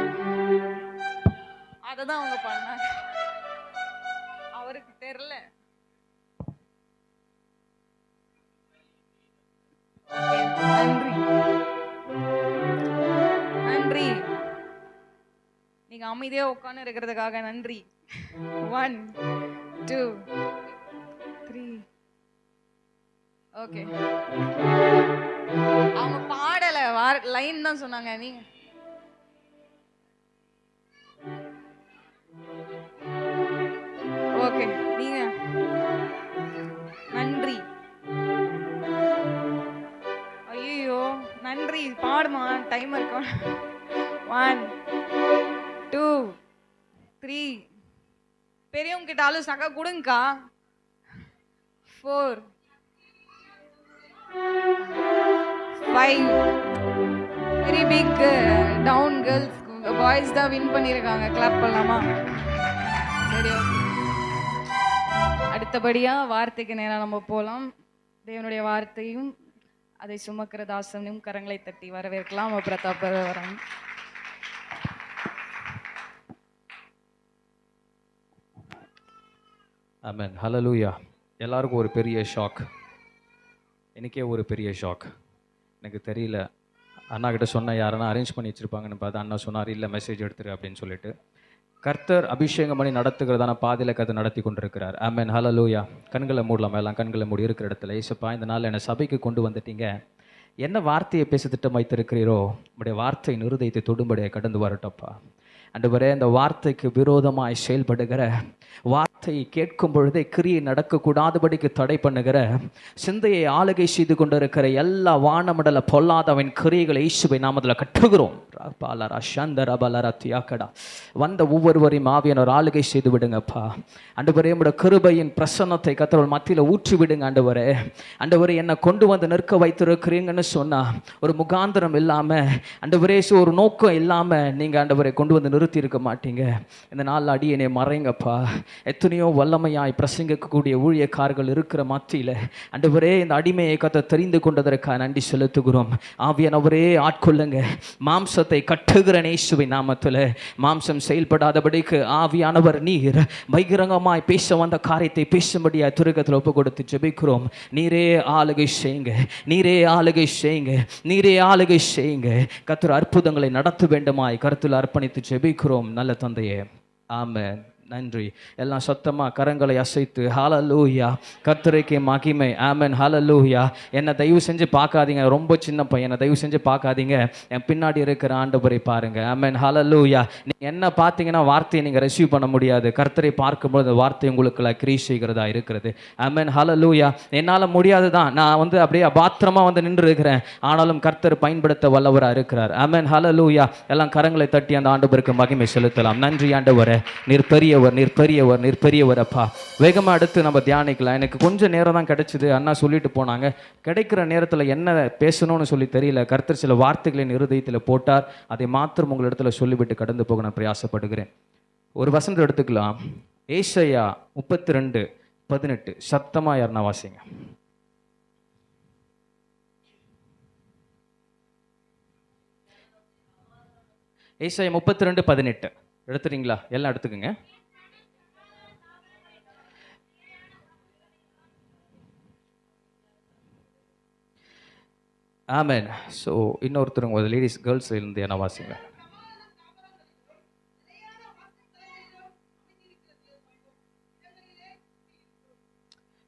அததான் அவங்க பண்ணாங்க. அவருக்கு தெரியல. நன்றி. நன்றி. நீங்க அமைதியா உட்கார்ந்து இருக்கிறதுக்காக நன்றி. 1 2 3. ஓகே, அவங்க பாடல, லைன் தான் சொன்னாங்க. நீங்க ஓகே, நீங்க நன்றி. ஐயோ, நன்றி பாடுமா? டைம் இருக்கும். 1 2 3. பெரியவங்க கிட்ட ஆளு சகா கொடுங்கக்கா. 4 5. Very big down girls. Boys தான் வின் பண்ணியிருக்காங்க. கிளாப் பண்ணலாமா? சரி, ஓகே. அடுத்தபடியா வார்த்தைக்கு நேரம் நம்ம போகலாம். தேவனுடைய வார்த்தையும் அதை சுமக்கிற தாசனையும் கரங்களை தட்டி வரவேற்கலாம். பிரதாப் வரம். ஆமென். ஹல்லேலூயா. எல்லாருக்கும் ஒரு பெரிய ஷாக். எனக்கே ஒரு பெரிய ஷாக். எனக்கு தெரியல. அண்ணா கிட்ட சொன்னேன், யாரெல்லாம் அரேஞ்ச் பண்ணி வச்சுருப்பாங்கன்னு பார்த்தா அண்ணா சொன்னார், இல்லை மெசேஜ் எடுத்துரு அப்படின்னு சொல்லிட்டு. கர்த்தர் அபிஷேகம் பண்ணி நடத்துகிறதான பாதையில் கர்த்தர் நடத்தி கொண்டிருக்கிறார். ஆமென். ஹல்லேலூயா. கண்களை மூடலாம். எல்லாம் கண்களை மூடி இருக்கிற இடத்துல, ஏசப்பா இந்த நாள் என்னை சபைக்கு கொண்டு வந்துட்டீங்க. என்ன வார்த்தையை பேச திட்டம் வைத்திருக்கிறீரோ உடைய வார்த்தையின் இருதயத்தை தொடும்படியாக கடந்து வரட்டப்பா. ஆண்டவரே, இந்த வார்த்தைக்கு விரோதமாய் செயல்படுகிற, வார்த்தையை கேட்கும் பொழுதே கிரியை நடக்கக்கூடாதபடிக்கு தடை பண்ணுகிற, சிந்தையை ஆளுகை செய்து கொண்டிருக்கிற எல்லா வானமண்டல பொல்லாதவன் கிரியைகளை இயேசுவை நாமத்தில் கட்டுகிறோம். வந்த ஒவ்வொருவரையும் ஆவியானவர் ஆளுகை செய்து விடுங்கப்பா. ஆண்டவரே, உம்முடைய கிருபையின் பிரசன்னத்தை கர்த்தர் மத்தியில் ஊற்றி விடுங்க. ஆண்டவரே, ஆண்டவரே, என்னை கொண்டு வந்து நிற்க வைத்திருக்கிறீங்கன்னு சொன்னா ஒரு முகாந்திரம் இல்லாமல், ஆண்டவரே, ஒரு நோக்கம் இல்லாமல் நீங்கள் ஆண்டவரை கொண்டு வந்து நிறுத்தி இருக்க மாட்டீங்க. இந்த நாள் அடியனை மறைங்கப்பா. எத்தனையோ வல்லமையாய் பிரசங்கிக்கக்கூடிய ஊழியக்காரர்கள் இருக்கிற மத்தியில் ஆண்டவரே, இந்த அடிமையை கர்த்தர் தெரிந்து கொண்டதற்காக நன்றி செலுத்துகிறோம். ஆவியானவரே, ஆட்கொள்ளுங்க. மாம்சத்தை கட்டுகிற இயேசுவின் நாமத்தில் மாம்சம் செயல்படாதபடிக்கு ஆவியானவர் நீர் பகிரங்கமாய் பேச வந்த காரியத்தை பேசும்படியா துருக்கத்தில் ஒப்பு கொடுத்து ஜெபிக்கிறோம். நீரே ஆளுகை செய்யுங்க, நீரே ஆளுகை செய்யுங்க, நீரே ஆளுகை செய்யுங்க. கர்த்தர் அற்புதங்களை நடத்த வேண்டுமாய் கருத்தில் அர்ப்பணித்து ஜெபிக்கிறோம் நல்ல தந்தையே. ஆமென். நன்றி. எல்லாம் சத்தமாக கரங்களை அசைத்து ஹல்லேலூயா, கர்த்தருக்கு மகிமை. ஆமென். ஹல்லேலூயா. என்னை தயவு செஞ்சு பார்க்காதீங்க, ரொம்ப சின்ன பையனை தயவு செஞ்சு பார்க்காதீங்க, என் பின்னாடி இருக்கிற ஆண்டவரை பாருங்க. ஆமென். ஹல்லேலூயா. நீங்கள் என்ன பார்த்தீங்கன்னா வார்த்தையை நீங்கள் ரிசீவ் பண்ண முடியாது. கர்த்தரை பார்க்கும்போது வார்த்தை உங்களுக்குள்ள கிரியை செய்கிறதா இருக்கிறது. ஆமென். ஹல்லேலூயா. என்னால் முடியாது தான், நான் அப்படியே பாத்திரமா நின்று இருக்கிறேன், ஆனாலும் கர்த்தர் பயன்படுத்த வல்லவராக இருக்கிறார். ஆமென். ஹல்லேலூயா. எல்லாம் கரங்களை தட்டி அந்த ஆண்டவருக்கு மகிமை செலுத்தலாம். நன்றி ஆண்டவரே, நீர் பெரிய நீர் பெரியவர், நீர் பெரியவர் அப்பா. வேகமாக அடுத்து நம்ம தியானிக்கலாம். எனக்கு கொஞ்சம் நேரம் தான் கிடைச்சிது, அண்ணா சொல்லிட்டு போனாங்க. கிடைக்கிற நேரத்தில் என்ன பேசணும்னு சொல்லி தெரியல. கர்த்தர் சில வார்த்தைகளின் இருதயத்தில் போட்டார், அதை மாத்திரம் உங்களிடத்துல சொல்லிவிட்டு கடந்து போக நான் பிரயாசப்படுகிறேன். ஒரு வசனம் எடுத்துக்கலாம். ஏசாயா 32:18. சத்தமா யாருன்னா வாசிங்க. ஏசாயா 32:18 எடுத்துறீங்களா? எல்லாம் எடுத்துக்கோங்க. ஆமென். ஸோ இன்னொருத்தருங்க லேடிஸ் கேர்ள்ஸ் இருந்து என்ன வாசிங்க.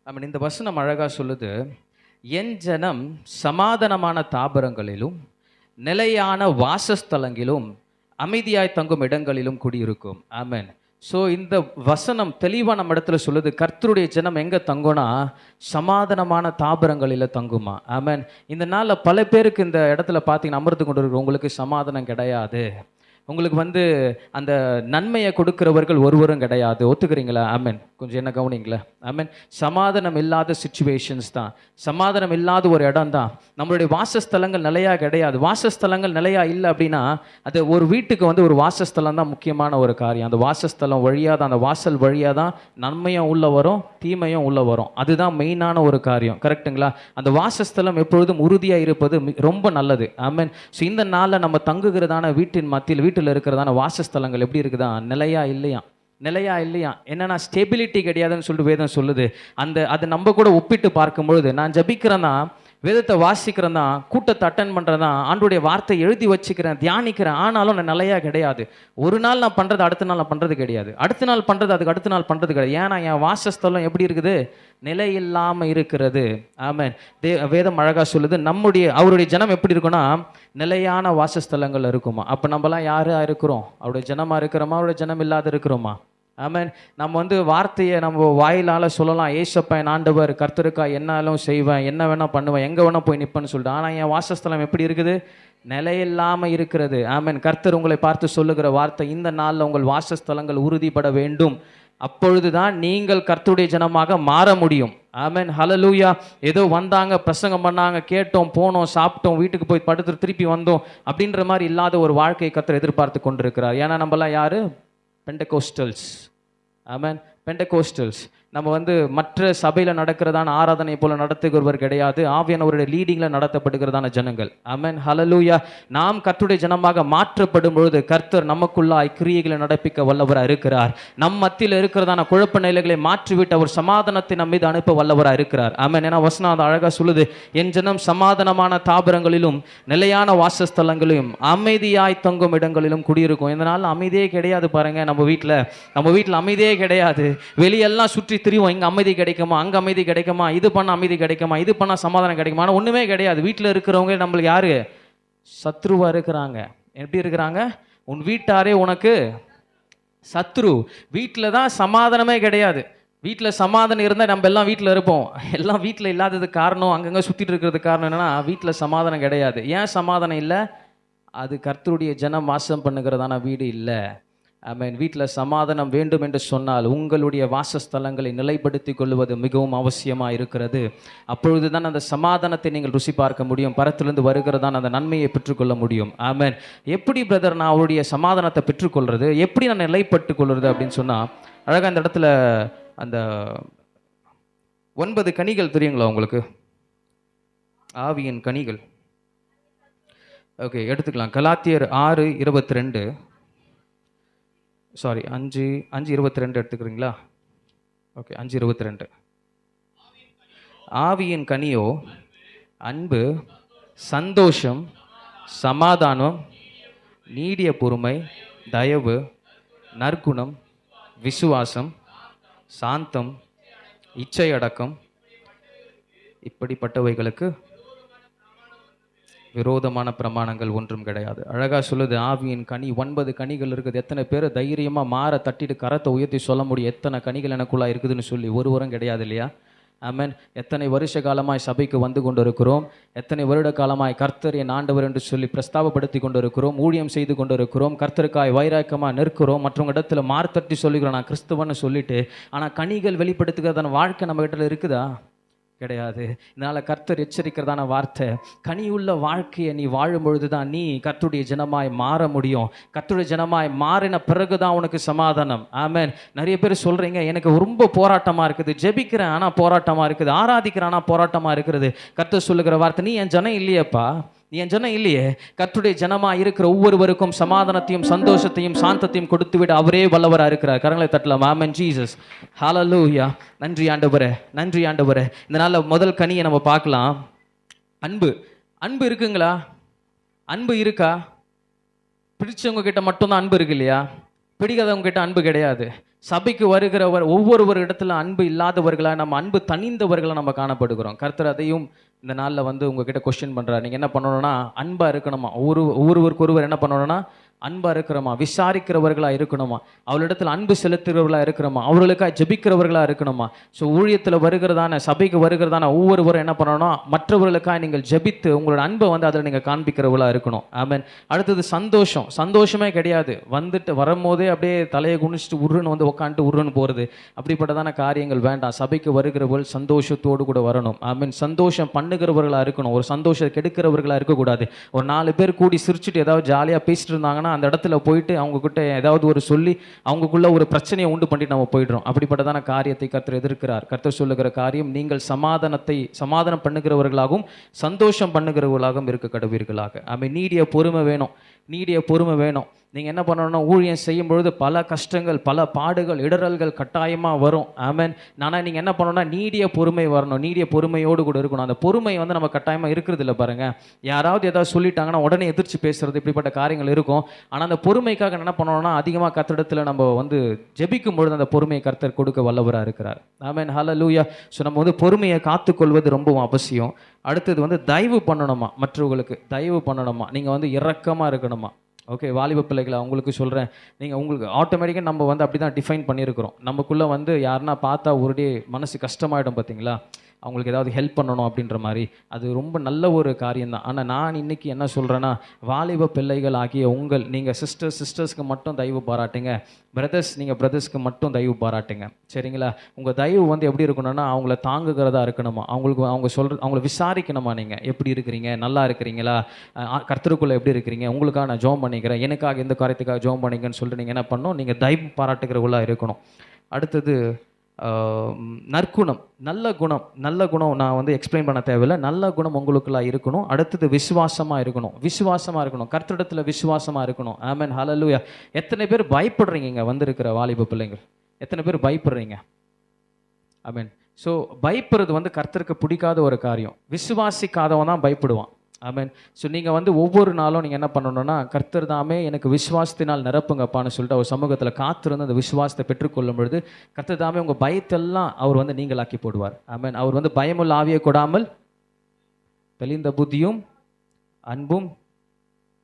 ஆமென். இந்த வசனம் அழகாக சொல்லுது, என் ஜனம் சமாதானமான தாபரங்களிலும் நிலையான வாசஸ்தலங்களிலும் அமைதியாய் தங்கும் இடங்களிலும் குடியிருக்கும். ஆமென். ஸோ இந்த வசனம் தெளிவாக நம்ம இடத்துல சொல்லுது, கர்த்தருடைய ஜனம் எங்கே தங்கும்னா சமாதானமான தாபரங்களில் தங்குமா. ஆமென். இந்த நாளில் பல பேருக்கு இந்த இடத்துல பார்த்தீங்கன்னா அமர்ந்து கொண்டு இருக்கிற உங்களுக்கு சமாதானம் கிடையாது, உங்களுக்கு அந்த நன்மையை கொடுக்கிறவர்கள் ஒருவரும் கிடையாது. ஒத்துக்கிறீங்களா? ஆமென். கொஞ்சம் என்ன கவனிங்களா? ஆமென். சமாதானம் இல்லாத சிச்சுவேஷன்ஸ் தான், சமாதானம் இல்லாத ஒரு இடம் தான். நம்மளுடைய வாசஸ்தலங்கள் நிலையாக கிடையாது. வாசஸ்தலங்கள் நிலையாக இல்லை அப்படின்னா அது ஒரு வீட்டுக்கு ஒரு வாசஸ்தலம் தான் முக்கியமான ஒரு காரியம். அந்த வாசஸ்தலம் வழியாக தான், அந்த வாசல் வழியாக தான் நன்மையும் உள்ள வரும், தீமையும் உள்ள வரும். அதுதான் மெயினான ஒரு காரியம். கரெக்டுங்களா? அந்த வாசஸ்தலம் எப்பொழுதும் உறுதியாக இருப்பது ரொம்ப நல்லது. ஆமென். ஸோ இந்த நாளில் நம்ம தங்குகிறதான வீட்டின் மத்தியில், வீட்டில் இருக்கிறதான வாசஸ்தலங்கள் எப்படி இருக்குதா? நிலையா இல்லையா? நிலையா இல்லையா? என்னன்னா ஸ்டெபிலிட்டி கிடையாதுன்னு சொல்லிட்டு வேதம் சொல்லுது. அது நம்ம கூட ஒப்பிட்டு பார்க்கும்பொழுது, நான் ஜபிக்கிறேன்னா, வேதத்தை வாசிக்கிறேன் தான், கூட்டத்தை அட்டன் பண்ணுறேன் தான், ஆண்டுடைய வார்த்தை எழுதி வச்சுக்கிறேன், தியானிக்கிறேன், ஆனாலும் நான் நிலையாக கிடையாது. ஒரு நாள் நான் பண்ணுறது அடுத்த நாள் நான் பண்ணுறது கிடையாது, அடுத்த நாள் பண்ணுறது அதுக்கு அடுத்த நாள் பண்ணுறது கிடையாது. ஏன்னா என் வாசஸ்தலம் எப்படி இருக்குது? நிலை இல்லாமல் இருக்கிறது. ஆமென். வேதம் அழகாக சொல்லுது, அவருடைய ஜனம் எப்படி இருக்குன்னா நிலையான வாசஸ்தலங்கள் இருக்குமா. அப்போ நம்மலாம் யாராக இருக்கிறோம்? அவருடைய ஜனமாக இருக்கிறோமா? அவருடைய ஜனம் இல்லாத இருக்கிறோமா? ஆமென். நம்ம வார்த்தையை நம்ம வாயிலால் சொல்லலாம், ஏசப்பா என் ஆண்டவர், கர்த்தருக்கா என்னாலும் செய்வேன், என்ன வேணால் பண்ணுவேன், எங்கே வேணால் போய் நிற்பேன்னு சொல்லிட்டு. ஆனால் என் வாசஸ்தலம் எப்படி இருக்குது? நிலையில்லாமல் இருக்கிறது. ஆமென். கர்த்தர் உங்களை பார்த்து சொல்லுகிற வார்த்தை, இந்த நாளில் உங்கள் வாசஸ்தலங்கள் உறுதிப்பட வேண்டும், அப்பொழுது தான் நீங்கள் கர்த்தருடைய ஜனமாக மாற முடியும். ஆமென். ஹல்லேலூயா. ஏதோ வந்தாங்க, பிரசங்கம் பண்ணாங்க, கேட்டோம், போனோம், சாப்பிட்டோம், வீட்டுக்கு போய் படுத்துட்டு திருப்பி வந்தோம் அப்படின்ற மாதிரி இல்லாத ஒரு வாழ்க்கையை கர்த்தர் எதிர்பார்த்து கொண்டிருக்கிறார். ஏன்னா நம்மலாம் யாரு? பெண்டகோஸ்டல்ஸ். ஆமென். பெண்டகோஸ்டல்ஸ். நம்ம மற்ற சபையில் நடக்கிறதான ஆராதனை போல நடத்துகிறவர் கிடையாது. ஆவியானவருடைய லீடிங்கில் நடத்தப்படுகிறதான ஜனங்கள். ஆமென். ஹல்லேலூயா. நாம் கர்த்தருடைய ஜனமாக மாற்றப்படும் பொழுது கர்த்தர் நமக்குள்ளாய் கிரியைகளை நடப்பிக்க வல்லவராக இருக்கிறார். நம் மத்தியில் இருக்கிறதான குழப்ப நிலைகளை மாற்றிவிட்டு அவர் சமாதானத்தை நம் மீது அனுப்ப வல்லவராக இருக்கிறார். ஆமென். ஏன்னா வசனம் அது அழகாக சொல்லுது, என் ஜனம் சமாதானமான தாபரங்களிலும் நிலையான வாசஸ்தலங்களிலும் அமைதியாய் தங்கும் இடங்களிலும் குடியிருக்கும். இதனால் அமைதியே கிடையாது பாருங்க. நம்ம வீட்டில் அமைதியே கிடையாது. வெளியெல்லாம் சுற்றி திரிவோம். இங்கே அமைதி கிடைக்குமா, அங்கே அமைதி கிடைக்குமா, இது பண்ண அமைதி கிடைக்குமா, இது பண்ணால் சமாதானம் கிடைக்குமா? ஆனால் ஒன்றுமே கிடையாது. வீட்டில் இருக்கிறவங்க நம்மளுக்கு யாரு சத்ருவாக இருக்கிறாங்க. எப்படி இருக்கிறாங்க? உன் வீட்டாரே உனக்கு சத்ரு. வீட்டில் தான் சமாதானமே கிடையாது. வீட்டில் சமாதானம் இருந்தால் நம்ம எல்லாம் வீட்டில் இருப்போம். எல்லாம் வீட்டில் இல்லாததுக்கு காரணம், அங்கங்கே சுற்றிட்டு இருக்கிறதுக்கு காரணம் என்னென்னா வீட்டில் சமாதானம் கிடையாது. ஏன் சமாதானம் இல்லை? அது கர்த்தருடைய ஜனம் வாசம் பண்ணுகிறதான வீடு இல்லை. ஆமென். வீட்டில் சமாதானம் வேண்டும் என்று சொன்னால் உங்களுடைய வாசஸ்தலங்களை நிலைப்படுத்திக் கொள்வது மிகவும் அவசியமாக இருக்கிறது. அப்பொழுது தான் அந்த சமாதானத்தை நீங்கள் ருசி பார்க்க முடியும். பரத்திலிருந்து வருகிறதான் அந்த நன்மையை பெற்றுக்கொள்ள முடியும். ஆமென். எப்படி பிரதர் நான் அவருடைய சமாதானத்தை பெற்றுக்கொள்வது, எப்படி நான் நிலைப்பட்டு கொள்வது அப்படின்னு சொன்னால், அழகாக அந்த இடத்துல அந்த 9 கனிகள் தெரியுங்களா உங்களுக்கு? ஆவியின் கனிகள். ஓகே, எடுத்துக்கலாம். கலாத்தியர் 6:22, சாரி 5:22 எடுத்துக்கிறீங்களா? ஓகே, 5:22. ஆவியின் கனியோ அன்பு, சந்தோஷம், சமாதானம், நீடிய பொறுமை, தயவு, நற்குணம், விசுவாசம், சாந்தம், இச்சையடக்கம். இப்படிப்பட்டவைகளுக்கு விரோதமான பிரமாணங்கள் ஒன்றும் கிடையாது. அழகாக சொல்லுது. ஆவியின் கனி 9 கனிகள் இருக்குது. எத்தனை பேர் தைரியமாக மாற தட்டிட்டு கரத்தை உயர்த்தி சொல்ல முடியும் எத்தனை கனிகள் எனக்குள்ளா இருக்குதுன்னு சொல்லி? ஒருவரும் கிடையாது இல்லையா? ஆமென். எத்தனை வருஷ காலமாய் சபைக்கு வந்து கொண்டு இருக்கிறோம். எத்தனை வருட காலமாய் கர்த்தர் என் ஆண்டவர் என்று சொல்லி பிரஸ்தாபப்படுத்தி கொண்டு இருக்கிறோம். ஊழியம் செய்து கொண்டு இருக்கிறோம். கர்த்தருக்காய் வைராக்கியமாக நிற்கிறோம். மற்றவங்க இடத்துல மார்த்தட்டி சொல்லிக்கிறோம் நான் கிறிஸ்துவன்னு சொல்லிட்டு. ஆனால் கனிகள் வெளிப்படுத்துகிறதான வாழ்க்கை நம்ம கிட்ட இருக்குதா? கிடையாது. இதனால் கர்த்தர் எச்சரிக்கிறதான வார்த்தை, கனியுள்ள வாழ்க்கையை நீ வாழும் பொழுது தான் நீ கர்த்தருடைய ஜனமாய் மாற முடியும். கர்த்தருடைய ஜனமாய் மாறின பிறகு தான் உனக்கு சமாதானம். ஆமென். நிறைய பேர் சொல்கிறீங்க எனக்கு ரொம்ப போராட்டமாக இருக்குது, ஜெபிக்கிறேன் ஆனால் போராட்டமாக இருக்குது, ஆராதிக்கிறேன் ஆனால் போராட்டமாக இருக்கிறது. கர்த்தர் சொல்லுகிற வார்த்தை, நீ என் ஜனம் இல்லையேப்பா, நீ என் ஜனம் இல்லையே. கர்த்தருடைய ஜனமாக இருக்கிற ஒவ்வொருவருக்கும் சமாதானத்தையும் சந்தோஷத்தையும் சாந்தத்தையும் கொடுத்து விட அவரே வல்லவராக இருக்கிறார். கரங்களை தட்டலாம். ஆமென். ஜீசஸ். ஹல்லேலூயா. நன்றி ஆண்டவரே, நன்றி ஆண்டவரே. இந்த நாளில் முதல் கனியை நம்ம பார்க்கலாம். அன்பு. அன்பு இருக்குங்களா? அன்பு இருக்கா? பிடிச்சவங்க கிட்ட மட்டும்தான் அன்பு இருக்கு இல்லையா? பிடிக்காதவங்க கிட்ட அன்பு கிடையாது. சபைக்கு வருகிறவர் ஒவ்வொரு இடத்துல அன்பு இல்லாதவர்களா, நம்ம அன்பு தனிந்தவர்களாக நம்ம காணப்படுகிறோம். கர்த்தர் அதையும் இந்த நாளில் வந்து உங்ககிட்ட கொஸ்டின் பண்ணுறாரு. நீங்கள் என்ன பண்ணணும்னா அன்பாக இருக்கணுமா? ஒருவருக்கு ஒருவர் என்ன பண்ணணும்னா அன்பாக இருக்கிறோமா, விசாரிக்கிறவர்களாக இருக்கணுமா, அவளிடத்தில் அன்பு செலுத்துகிறவர்களாக இருக்கிறோமா, அவர்களுக்காக ஜெபிக்கிறவர்களாக இருக்கணுமா. ஸோ ஊழியத்தில் வருகிறதான சபைக்கு வருகிறதான ஒவ்வொருவரும் என்ன பண்ணணும், மற்றவர்களுக்காக நீங்கள் ஜெபித்து உங்களோட அன்பை வந்து அதில் நீங்கள் காண்பிக்கிறவர்களாக இருக்கணும். ஆமென். அடுத்தது சந்தோஷம். சந்தோஷமே கிடையாது. வந்துட்டு வரும்போதே அப்படியே தலையை குனிச்சிட்டு உருன்னு வந்து உட்காந்துட்டு உருன்னு போகிறது, அப்படிப்பட்டதான காரியங்கள் வேண்டாம். சபைக்கு வருகிறவர்கள் சந்தோஷத்தோடு கூட வரணும். ஆமென். சந்தோஷம் பண்ணுகிறவர்களாக இருக்கணும். ஒரு சந்தோஷம் கெடுக்கிறவர்களாக இருக்கக்கூடாது. ஒரு 4 பேர் கூடி சிரிச்சுட்டு ஏதாவது ஜாலியாக பேசிட்டு இருந்தாங்கன்னா அந்த இடத்துல போயிட்டு அவங்கக்கிட்ட ஏதாவது ஒரு சொல்லி அவங்களுக்குள்ள ஒரு பிரச்சனையை உண்டு பண்ணிட்டு நம்ம போயிடுறோம். அப்படிப்பட்டதான காரியத்தை கர்த்தர் எதிர்க்கிறார். கர்த்தர் சொல்லுகிற காரியம், நீங்கள் சமாதானம் பண்ணுகிறவர்களாகவும் சந்தோஷம் பண்ணுகிறவர்களாகவும் இருக்க கடவீர்களாக. ஆமென். நீடிய பொறுமை வேணும். நீடிய பொறுமை வேணும். நீங்கள் என்ன பண்ணணும்னா ஊழியம் செய்யும் பொழுது பல கஷ்டங்கள், பல பாடுகள், இடரல்கள் கட்டாயமாக வரும். ஆமென். ஆனால் நீங்கள் என்ன பண்ணணும்னா நீடிய பொறுமை வரணும். நீடிய பொறுமையோடு கூட இருக்கணும். அந்த பொறுமை வந்து நம்ம கட்டாயமாக இருக்கிறது இல்லை பாருங்கள். யாராவது ஏதாவது சொல்லிட்டாங்கன்னா உடனே எதிர்த்து பேசுறது, இப்படிப்பட்ட காரியங்கள் இருக்கும். ஆனால் அந்த பொறுமைக்காக என்ன பண்ணணும்னா அதிகமாக கர்த்தரிடத்தில் நம்ம வந்து ஜெபிக்கும் பொழுது அந்த பொறுமையை கர்த்தர் கொடுக்க வல்லவராக இருக்கிறார். ஆமென். ஹல்லேலூயா. ஸோ நம்ம வந்து பொறுமையை காத்துக்கொள்வது ரொம்பவும் அவசியம். அடுத்தது வந்து தயவு பண்ணணுமா, மற்றவர்களுக்கு தயவு பண்ணணுமா, நீங்கள் வந்து இரக்கமாக இருக்கணுமா. ஓகே, வாலிப பிள்ளைகளை அவங்களுக்கு சொல்கிறேன், நீங்கள் உங்களுக்கு ஆட்டோமேட்டிக்காக நம்ம வந்து அப்படி தான் டிஃபைன் பண்ணியிருக்கிறோம். நமக்குள்ளே வந்து யாருன்னா பார்த்தா ஒரு மனசு கஷ்டமாயிடும் பார்த்தீங்களா, அவங்களுக்கு ஏதாவது ஹெல்ப் பண்ணணும் அப்படின்ற மாதிரி. அது ரொம்ப நல்ல ஒரு காரியம்தான். ஆனால் நான் இன்றைக்கி என்ன சொல்கிறேன்னா, வாலிப பிள்ளைகள் ஆகிய நீங்கள் சிஸ்டர்ஸ்க்கு மட்டும் தயவு பாராட்டுங்க. நீங்கள் பிரதர்ஸ்க்கு மட்டும் தயவு பாராட்டுங்க. சரிங்களா? உங்கள் தயவு வந்து எப்படி இருக்கணும்னா அவங்கள தாங்குகிறதா இருக்கணுமா. அவங்கள விசாரிக்கணுமா, நீங்கள் எப்படி இருக்கிறீங்க, நல்லா இருக்கிறீங்களா, கர்த்தருக்குள்ளே எப்படி இருக்கிறீங்க, உங்களுக்காக நான் ஜெபம் பண்ணிக்கிறேன், எனக்காக இந்த காரியத்துக்காக ஜெபம் பண்ணிங்கன்னு சொல்லிட்டு நீங்கள் என்ன பண்ணணும், நீங்கள் தயவு பாராட்டுகிறவர்களாக இருக்கணும். அடுத்தது நற்குணம். நல்ல குணம் நான் வந்து எக்ஸ்பிளைன் பண்ண தேவையில்லை. நல்ல குணம் உங்களுக்குள்ள இருக்கணும். அடுத்தது விசுவாசமாக இருக்கணும். கர்த்தரிடத்தில் விசுவாசமாக இருக்கணும். ஆமென். ஹல்லேலூயா. எத்தனை பேர் பயப்படுறீங்க இங்கே வந்திருக்கிற வாலிப பிள்ளைங்கள்? எத்தனை பேர் பயப்படுறீங்க? ஆமென். ஸோ பயப்படுறது வந்து கர்த்தருக்கு பிடிக்காத ஒரு காரியம். விசுவாசிக்காதவன் தான் பயப்படுவான். ஆமென். ஸோ நீங்கள் வந்து ஒவ்வொரு நாளும் நீங்கள் என்ன பண்ணணும்னா, கர்த்தர் தாமே எனக்கு விசுவாசத்தினால் நிரப்புங்கப்பான்னு சொல்லிட்டு அவர் சமூகத்தில் காத்திருந்து அந்த விசுவாசத்தை பெற்றுக்கொள்ளும் பொழுது கர்த்தர் தாமே உங்கள் பயத்தெல்லாம் அவர் வந்து நீங்களாக்கி போடுவார். ஆமென். அவர் வந்து பயமுள்ள ஆவியை கொடாமல் தெளிந்த புத்தியும்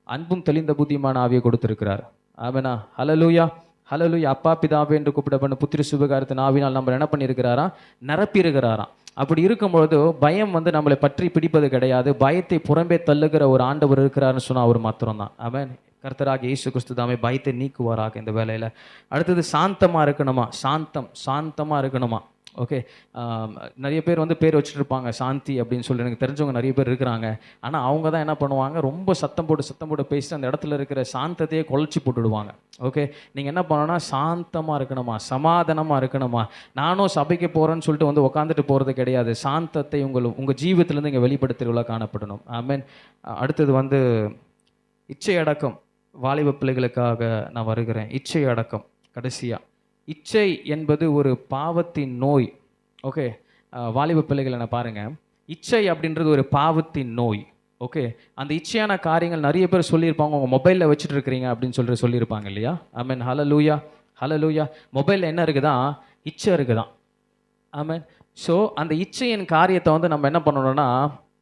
அன்பும் தெளிந்த புத்தியுமான ஆவியை கொடுத்திருக்கிறார். ஆமெனா. ஹல்லேலூயா. ஹல்லேலூயா. அப்பா பிதாவே என்று கூப்பிடப்படும் புத்திர சுபகாரத்தின் ஆவினால் நம்ம என்ன பண்ணியிருக்கிறாராம், நிரப்பி இருக்கிறாராம். அப்படி இருக்கும்பொழுது பயம் வந்து நம்மளை பற்றி பிடிப்பது கிடையாது. பயத்தை புறம்பே தள்ளுகிற ஒரு ஆண்டவர் இருக்கிறாருன்னு சொன்னால் அவர் மாத்திரம்தான். ஆமென். கர்த்தராகிய இயேசு கிறிஸ்து தாமே பயத்தை நீக்குவாராக இந்த வேலையில். அடுத்தது சாந்தமாக இருக்கணுமா, சாந்தமாக இருக்கணுமா. ஓகே. நிறைய பேர் வந்து பேர் வச்சுட்டு இருப்பாங்க சாந்தி அப்படின்னு சொல்லி, எனக்கு தெரிஞ்சவங்க நிறைய பேர் இருக்கிறாங்க. ஆனால் அவங்க தான் என்ன பண்ணுவாங்க, ரொம்ப சத்தம் போட்டு பேசிட்டு அந்த இடத்துல இருக்கிற சாந்தத்தையே குலைச்சி போட்டுடுவாங்க. ஓகே. நீங்கள் என்ன பண்ணணும்னா சாந்தமாக இருக்கணுமா, சமாதானமாக இருக்கணுமா. நானும் சபைக்கு போகிறேன்னு சொல்லிட்டு வந்து உட்காந்துட்டு போகிறது கிடையாது. சாந்தத்தை உங்கள் ஜீவிதத்துலேருந்து இங்கே வெளிப்படுத்துகிறவர்களாக காணப்படணும். ஆமென். அடுத்தது வந்து இச்சை அடக்கம். வாலிப பிள்ளைகளுக்காக நான் வருகிறேன். இச்சை அடக்கம். கடைசியாக இச்சை என்பது ஒரு பாவத்தின் நோய். ஓகே. வாலிப பிள்ளைகளை நான் பாருங்கள், இச்சை அப்படின்றது ஒரு பாவத்தின் நோய். ஓகே. அந்த இச்சையான காரியங்கள் நிறைய பேர் சொல்லியிருப்பாங்க, உங்கள் மொபைலில் வச்சுட்டு இருக்கிறீங்க அப்படின்னு சொல்லியிருப்பாங்க இல்லையா. ஆமென். ஹல்லேலூயா. ஹல்லேலூயா. மொபைலில் என்ன இருக்குதான், இச்சை இருக்குதான். ஆமென். ஸோ அந்த இச்சையின் காரியத்தை வந்து நம்ம என்ன பண்ணணும்னா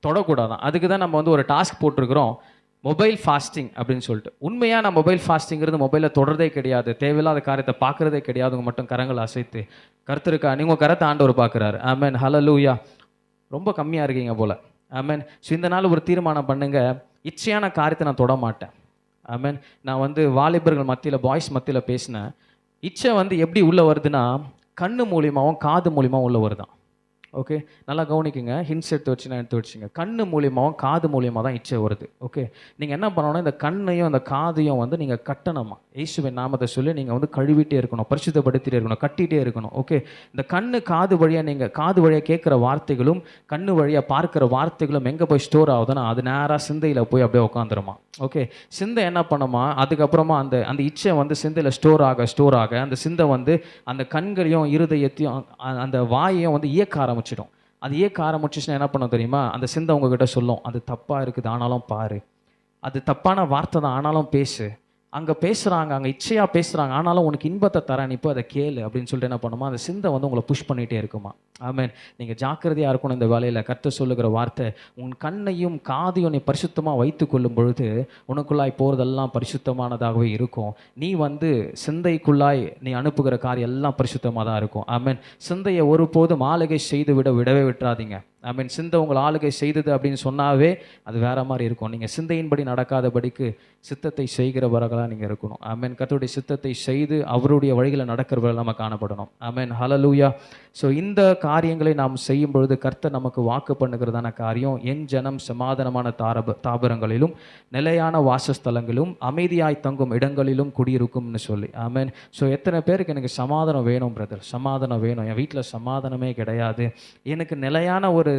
தொடக்கூடாதான். அதுக்கு தான் நம்ம வந்து ஒரு டாஸ்க் போட்டிருக்கிறோம், மொபைல் ஃபாஸ்டிங் அப்படின்னு சொல்லிட்டு. உண்மையாக நான் மொபைல் ஃபாஸ்டிங்கிறது மொபைலில் தொடர்றதே கிடையாது, தேவையில்லாத காரியத்தை பார்க்குறதே கிடையாது. உங்கள் மட்டும் கரங்களை அசைத்து கருத்துருக்கா, நீங்கள் கரத்தை ஆண்டவர் பார்க்குறாரு. ஆமென். ஹல்லேலூயா. ரொம்ப கம்மியாக இருக்கீங்க போல். ஆமென். ஸோ இந்த நாள் ஒரு தீர்மானம் பண்ணுங்க, இச்சையான காரியத்தை நான் தொட மாட்டேன். ஆமென். நான் வந்து வாலிபர்கள் மத்தியில், பாய்ஸ் மத்தியில் பேசினேன். இச்சை வந்து எப்படி உள்ளே வருதுன்னா, கண்ணு மூலியமாகவும் காது மூலியமாகவும் உள்ளே வருதான். ஓகே. நல்லா கவனிக்குங்க. ஹின்ஸ் எடுத்து வச்சுங்க. கண்ணு மூலியமாகவும் காது மூலியமாக தான் இச்சை வருது. ஓகே. நீங்கள் என்ன பண்ணணும்னா, இந்த கண்ணையும் அந்த காதையும் வந்து நீங்கள் கட்டணுமா, இயேசுவின் நாமத்தை சொல்லி நீங்கள் வந்து கழுவிட்டே இருக்கணும், பரிசுத்தப்படுத்திட்டே இருக்கணும், கட்டிகிட்டே இருக்கணும். ஓகே. இந்த கண்ணு காது வழியாக நீங்கள் காது வழியாக கேட்குற வார்த்தைகளும் கண்ணு வழியாக பார்க்குற வார்த்தைகளும் எங்கே போய் ஸ்டோர் ஆகுதுன்னா, அது நேராக சிந்தையில் போய் அப்படியே உட்காந்துருமா. ஓகே. சிந்தை என்ன பண்ணுமா, அதுக்கப்புறமா அந்த இச்சை வந்து சிந்தையில் ஸ்டோர் ஆக அந்த சிந்தை வந்து அந்த கண்களையும் இருதயத்தையும் அந்த வாயையும் வந்து இயக்க ஆரம்பிச்சிடும். அது இயக்க ஆரம்பிச்சிச்சுன்னா என்ன பண்ண தெரியுமா, அந்த சிந்தை உங்ககிட்ட சொல்லும், அது தப்பாக இருக்குது ஆனாலும் பாரு, அது தப்பான வார்த்தை தான் ஆனாலும் பேசு, அங்கே பேசுகிறாங்க, அங்கே இச்சையாக பேசுகிறாங்க, ஆனாலும் உனக்கு இன்பத்தை தரேன், நீ இப்போ அதை கேளு அப்படின்னு சொல்லிட்டு என்ன பண்ணுமா, அந்த சிந்தை வந்து உங்களை புஷ் பண்ணிகிட்டே இருக்குமா. ஆமென். நீங்கள் ஜாக்கிரதையாக இருக்கணும் இந்த வேலையில். கர்த்தர் சொல்லுகிற வார்த்தை, உன் கண்ணையும் காதையும் நீ பரிசுத்தமாக வைத்து கொள்ளும் பொழுது உனக்குள்ளாய் போகிறதெல்லாம் பரிசுத்தமானதாகவே இருக்கும். நீ வந்து சிந்தைக்குள்ளாய் நீ அனுப்புகிற காரியம் எல்லாம் பரிசுத்தமாக தான் இருக்கும். ஆமென். சிந்தையை ஒருபோதும் ஆளுகை செய்து விடவே விட்டுறாதீங்க. ஆமென். சிந்தை உங்கள் ஆளுகை செய்தது அப்படின்னு சொன்னாவே அது வேற மாதிரி இருக்கும். நீங்கள் சிந்தையின்படி நடக்காதபடிக்கு சித்தத்தை செய்கிறவர்களாக நீங்கள் இருக்கணும். ஆமென். கர்த்தருடைய சித்தத்தை செய்து அவருடைய வழிகளை நடக்கிறவர்கள் நம்ம காணப்படணும். ஆமென். ஹல்லேலூயா. ஸோ இந்த காரியங்களை நாம் செய்யும் பொழுது கர்த்தர் நமக்கு வாக்கு பண்ணுகிறதான காரியம், என் ஜனம் சமாதானமான தாபரங்களிலும் நிலையான வாசஸ்தலங்களிலும் அமைதியாய் தங்கும் இடங்களிலும் குடியிருக்கும்னு சொல்லி. ஆமென். ஸோ எத்தனை பேருக்கு எனக்கு சமாதானம் வேணும் பிரதர், சமாதானம் வேணும், என் வீட்டில் சமாதானமே கிடையாது, எனக்கு நிலையான ஒரு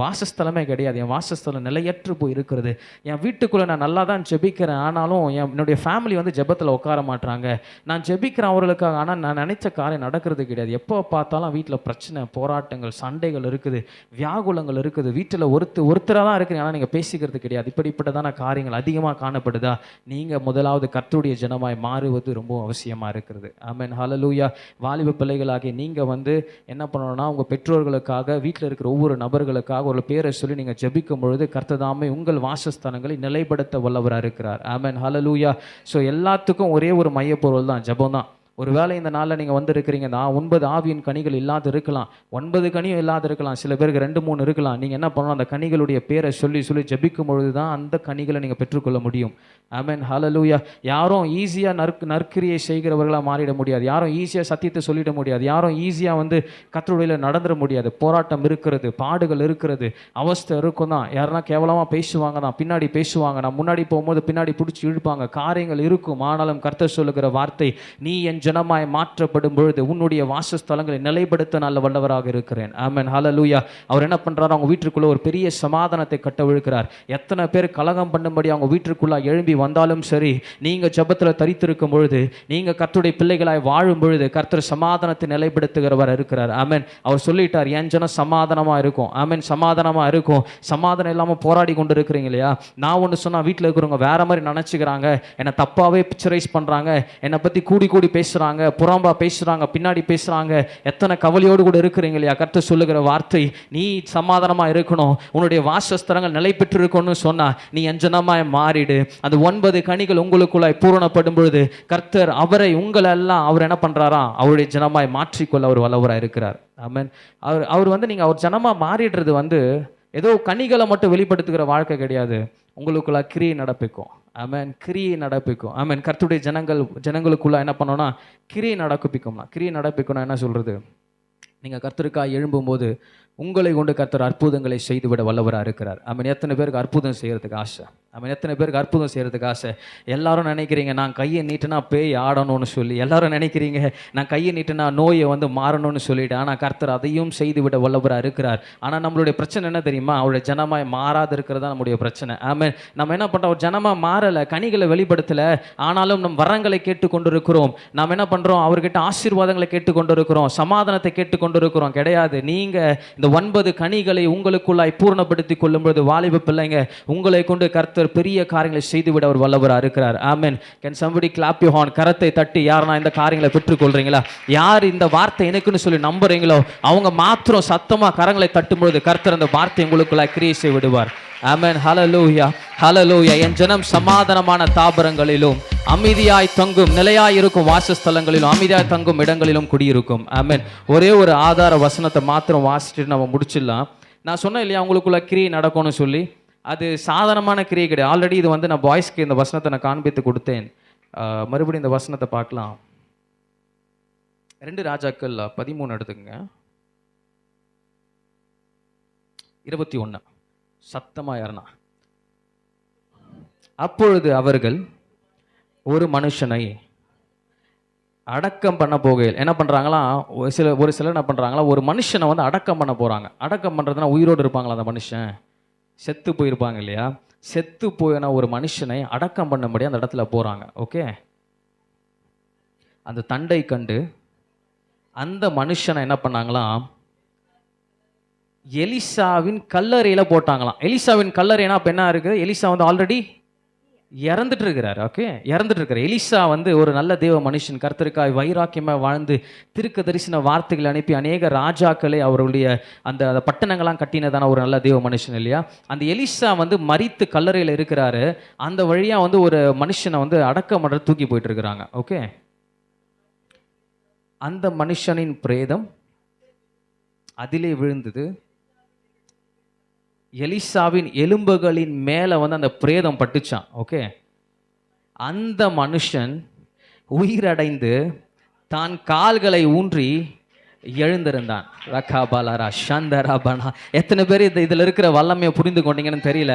வாசஸ்தலமே கிடையாது, என் வாசஸ்தலம் நிலையற்று போய் இருக்கிறது, என் வீட்டுக்குள்ளே நான் நல்லா தான் ஜெபிக்கிறேன் ஆனாலும் என்னுடைய ஃபேமிலி வந்து ஜெபத்தில் உட்கார மாட்டாங்க, நான் ஜெபிக்கிறேன் அவர்களுக்காக ஆனால் நான் நினைச்ச காரியம் நடக்கிறது கிடையாது, எப்போ பார்த்தாலும் வீட்டில் பிரச்சனை, போராட்டங்கள், சண்டைகள் இருக்குது, வியாகுலங்கள் இருக்குது, வீட்டில் ஒருத்தராக தான் இருக்குது ஆனால் நீங்கள் பேசிக்கிறது கிடையாது, இப்படிப்பட்டதான காரியங்கள் அதிகமாக காணப்படுதா, நீங்கள் முதலாவது கர்த்தருடைய ஜனமாய் மாறுவது ரொம்ப அவசியமாக இருக்கிறது. ஆமென். ஹல்லேலூயா. வாலிப பிள்ளைகளாகிய நீங்கள் வந்து என்ன பண்ணணும்னா, உங்கள் பெற்றோர்களுக்காக, வீட்டில் இருக்கிற ஒவ்வொரு நபர்களுக்காக ஒரு பேரை சொல்லி நீங்கள் ஜெபிக்கும் பொழுது கர்த்ததாமே உங்கள் வாசஸ்தானங்களை நிலைப்படுத்த வல்லவராக இருக்கிறார். ஆமென். ஹல்லேலூயா. ஸோ எல்லாத்துக்கும் ஒரே ஒரு மையப்பொருள் தான், ஜெபம் தான். ஒருவேளை இந்த நாளில் நீங்கள் வந்து இருக்கிறீங்க, நான் 9 ஆவியின் கனிகள் இல்லாது இருக்கலாம், 9 கனியும் இல்லாது இருக்கலாம், சில பேருக்கு 2-3 இருக்கலாம். நீங்கள் என்ன பண்ணணும், அந்த கனிகளுடைய பேரை சொல்லி ஜெபிக்கும் பொழுது தான் அந்த கனிகளை நீங்கள் பெற்றுக்கொள்ள முடியும். ஆமென். ஹல்லேலூயா. யாரும் ஈஸியாக நற்கிரியை செய்கிறவர்களாக மாறிட முடியாது, யாரும் ஈஸியாக சத்தியத்தை சொல்லிட முடியாது, யாரும் ஈஸியாக வந்து கர்த்தருடைய நடந்துட முடியாது. போராட்டம் இருக்கிறது, பாடுகள் இருக்கிறது, அவஸ்தை இருக்கும் தான், யாருன்னா கேவலமாக பேசுவாங்க தான், பின்னாடி பேசுவாங்க, நான் முன்னாடி போகும்போது பின்னாடி பிடிச்சி இழுப்பாங்க, காரியங்கள் இருக்கும். ஆனாலும் கர்த்தர் சொல்லுகிற வார்த்தை, நீ என் ஜனமாய் மாற்றப்படும் பொழுது உன்னுடைய வாசஸ்தலங்களை நிலைப்படுத்த நல்ல வல்லவராக இருக்கிறேன். ஆமென், ஹல்லேலூயா. அவர் என்ன பண்றாரு, அவங்க வீட்டுக்குள்ள ஒரு பெரிய சமாதானத்தை கட்டவிழ்க்கிறார். எத்தனை பேர் கலகம் பண்ணும்படி அவங்க வீட்டுக்குள்ள எழும்பி வந்தாலும் சரி, நீங்க ஜெபத்துல தரித்திருக்கும் பொழுது, நீங்க கர்த்தருடைய பிள்ளைகளாய் வாழும் பொழுது கர்த்தர் சமாதானத்தை நிலைப்படுத்துகிறவர் இருக்கிறார். ஆமென். அவர் சொல்லிட்டார், என் ஜனம் சமாதானமா இருக்கும். ஆமென், சமாதானமா இருக்கும். சமாதானம் இல்லாம போராடி கொண்டு இருக்கிறீங்க இல்லையா? நான் ஒன்று சொன்னா வீட்டில் இருக்கிறவங்க வேற மாதிரி நினைச்சுக்கிறாங்க, என்னை தப்பாவே பிக்சரைஸ் பண்றாங்க, என்னை பத்தி கூடி கூடி பேசுறாங்க, புறம்பா பேசுறாங்க, பின்னாடி பேசுறாங்க. எத்தனை கவலையோடு கூட இருக்கிறீங்க இல்லையா? கர்த்தர் சொல்லுகிற வார்த்தை, நீ சமாதானமா இருக்கணும், உன்னுடைய வாசஸ்தலங்கள் நிலை பெற்று இருக்கணும்னு சொன்னா நீ என் ஜனமாய் மாறிடு. அந்த 9 கனிகள் உங்களுக்குள்ளாய் பூரணப்படும் பொழுது கர்த்தர் அவரை உங்களெல்லாம் அவர் என்ன பண்றாரா, அவருடைய ஜனமாய் மாற்றிக்கொள்ள அவர் வல்லவராக இருக்கிறார். ஆமென். அவர் வந்து நீங்க அவர் ஜனமா மாறிடுறது வந்து ஏதோ கனிகளை மட்டும் வெளிப்படுத்துகிற வாழ்க்கை கிடையாது. உங்களுக்குள்ள கிரியை நடப்பிக்கும். ஆமென், கிரியை நடப்பிக்கும். ஆமென். கர்த்தருடைய ஜனங்களுக்குள்ள என்ன பண்ணோம்னா கிரியை நடப்பிக்கும்னா, கிரியை நடப்பிக்கணும் என்ன சொல்றது, நீங்கள் கர்த்தருக்காக எழும்பும்போது உங்களை கொண்டு கர்த்தர் அற்புதங்களை செய்துவிட வல்லவராக இருக்கிறார். ஆமென். எத்தனை பேருக்கு அற்புதம் செய்கிறதுக்கு ஆசை? ஆமென். எத்தனை பேருக்கு அற்புதம் செய்கிறதுக்கு ஆசை? எல்லாரும் நினைக்கிறீங்க நான் கையை நீட்டினா பேய் ஆடணும்னு சொல்லி, எல்லாரும் நினைக்கிறீங்க நான் கையை நீட்டினா நோயை வந்து மாறணும்னு சொல்லிட்டு, ஆனால் கர்த்தர் அதையும் செய்துவிட வல்லவராக இருக்கிறார். ஆனால் நம்மளுடைய பிரச்சனை என்ன தெரியுமா? அவருடைய ஜனமாய் மாறாது இருக்கிறதா நம்முடைய பிரச்சனை. ஆமென். நம்ம என்ன பண்ணுறோம், ஜனமாக மாறலை, கனிகளை வெளிப்படுத்தலை, ஆனாலும் நம் வரங்களை கேட்டுக்கொண்டு இருக்கிறோம். நாம் என்ன பண்ணுறோம், அவர்கிட்ட ஆசீர்வாதங்களை கேட்டுக்கொண்டு இருக்கிறோம், சமாதானத்தை கேட்டுக்கொண்டு இருக்கிறோம். கிடையாது. நீங்கள் இந்த 9 கனிகளை உங்களுக்குள்ளாய் பூர்ணப்படுத்திக் கொள்ளும்போது வாலிப பிள்ளைங்க, உங்களை கொண்டு கர்த்தர் பெரிய காரியங்களை செய்துவிட அவர் வல்லவராக இருக்கிறார். Amen. Can somebody clap your hand? கரத்தை தட்டி யாரா இந்த காரியங்களை பெற்றுக்கொள்றீங்களா? யார் இந்த வார்த்தை எனக்குன்னு சொல்லி நம்புறீங்களோ அவங்க மாத்திரம் சத்தமா கரங்களை தட்டும்பொழுது கர்த்தர் அந்த வார்த்தை உங்களுக்குள்ளாய் கிரியை செய்து விடுவார். ஆமென், ஹல்லேலூயா, ஹல்லேலூயா. என் ஜனம் சமாதானமான தாபரங்களிலும் அமைதியாய் தங்கும், நிலையாய் இருக்கும் வாசஸ்தலங்களிலும் அமைதியாய் தங்கும் இடங்களிலும் குடியிருக்கும். ஆமென். ஒரே ஒரு ஆதார வசனத்தை மாத்திரம் வாசிச்சுட்டு நம்ம முடிச்சிடலாம். நான் சொன்னேன் இல்லையா உங்களுக்குள்ள கிரியை நடக்கும்னு சொல்லி, அது சாதாரணமான கிரியை கிடையாது. ஆல்ரெடி இது வந்து நான் பாய்ஸ்க்கு இந்த வசனத்தை நான் காண்பித்து கொடுத்தேன். மறுபடியும் இந்த வசனத்தை பார்க்கலாம். 2 ராஜாக்கள் 13 எடுத்துக்கங்க, 21 சத்தமா யாருனா. அப்பொழுது அவர்கள் ஒரு மனுஷனை அடக்கம் பண்ண போகையில் என்ன பண்ணுறாங்களாம், ஒரு சிலர் என்ன பண்ணுறாங்களா, ஒரு மனுஷனை வந்து அடக்கம் பண்ண போகிறாங்க. அடக்கம் பண்ணுறதுனா உயிரோடு இருப்பாங்களா அந்த மனுஷன்? செத்து போயிருப்பாங்க இல்லையா? செத்து போயின ஒரு மனுஷனை அடக்கம் பண்ணபடி அந்த இடத்துல போகிறாங்க. ஓகே, அந்த தண்டை கண்டு அந்த மனுஷனை என்ன பண்ணாங்களாம், எலிசாவின் கல்லறையில் போட்டாங்களாம். எலிசாவின் கல்லறைனா அப்போ என்ன இருக்குது, எலிசா வந்து ஆல்ரெடி இறந்துட்டு இருக்கிறார். ஓகே, இறந்துட்டு இருக்கிற எலிசா வந்து ஒரு நல்ல தேவ மனுஷன், கர்த்தருக்காய் வைராக்கியமாக வாழ்ந்து தீர்க்க தரிசன வார்த்தைகளை அனுப்பி அநேக ராஜாக்களை அவருடைய அந்த பட்டணங்கள்லாம் கட்டினதான ஒரு நல்ல தேவ மனுஷன் இல்லையா? அந்த எலிசா வந்து மரித்து கல்லறையில் இருக்கிறாரு. அந்த வழியாக வந்து ஒரு மனுஷனை வந்து அடக்கம் பண்ணுறது தூக்கி போயிட்டு இருக்கிறாங்க. ஓகே, அந்த மனுஷனின் பிரேதம் அதிலே விழுந்தது. எலிசாவின் எலும்புகளின் மேலே வந்து அந்த பிரேதம் பட்டுச்சான். ஓகே, அந்த மனுஷன் உயிரடைந்து தான் கால்களை ஊன்றி எழுந்திருந்தான். ரகாபாலரா சந்தராபனா. எத்தனை பேர் இதில் இருக்கிற வல்லமையை புரிந்து கொண்டீங்கன்னு தெரியல.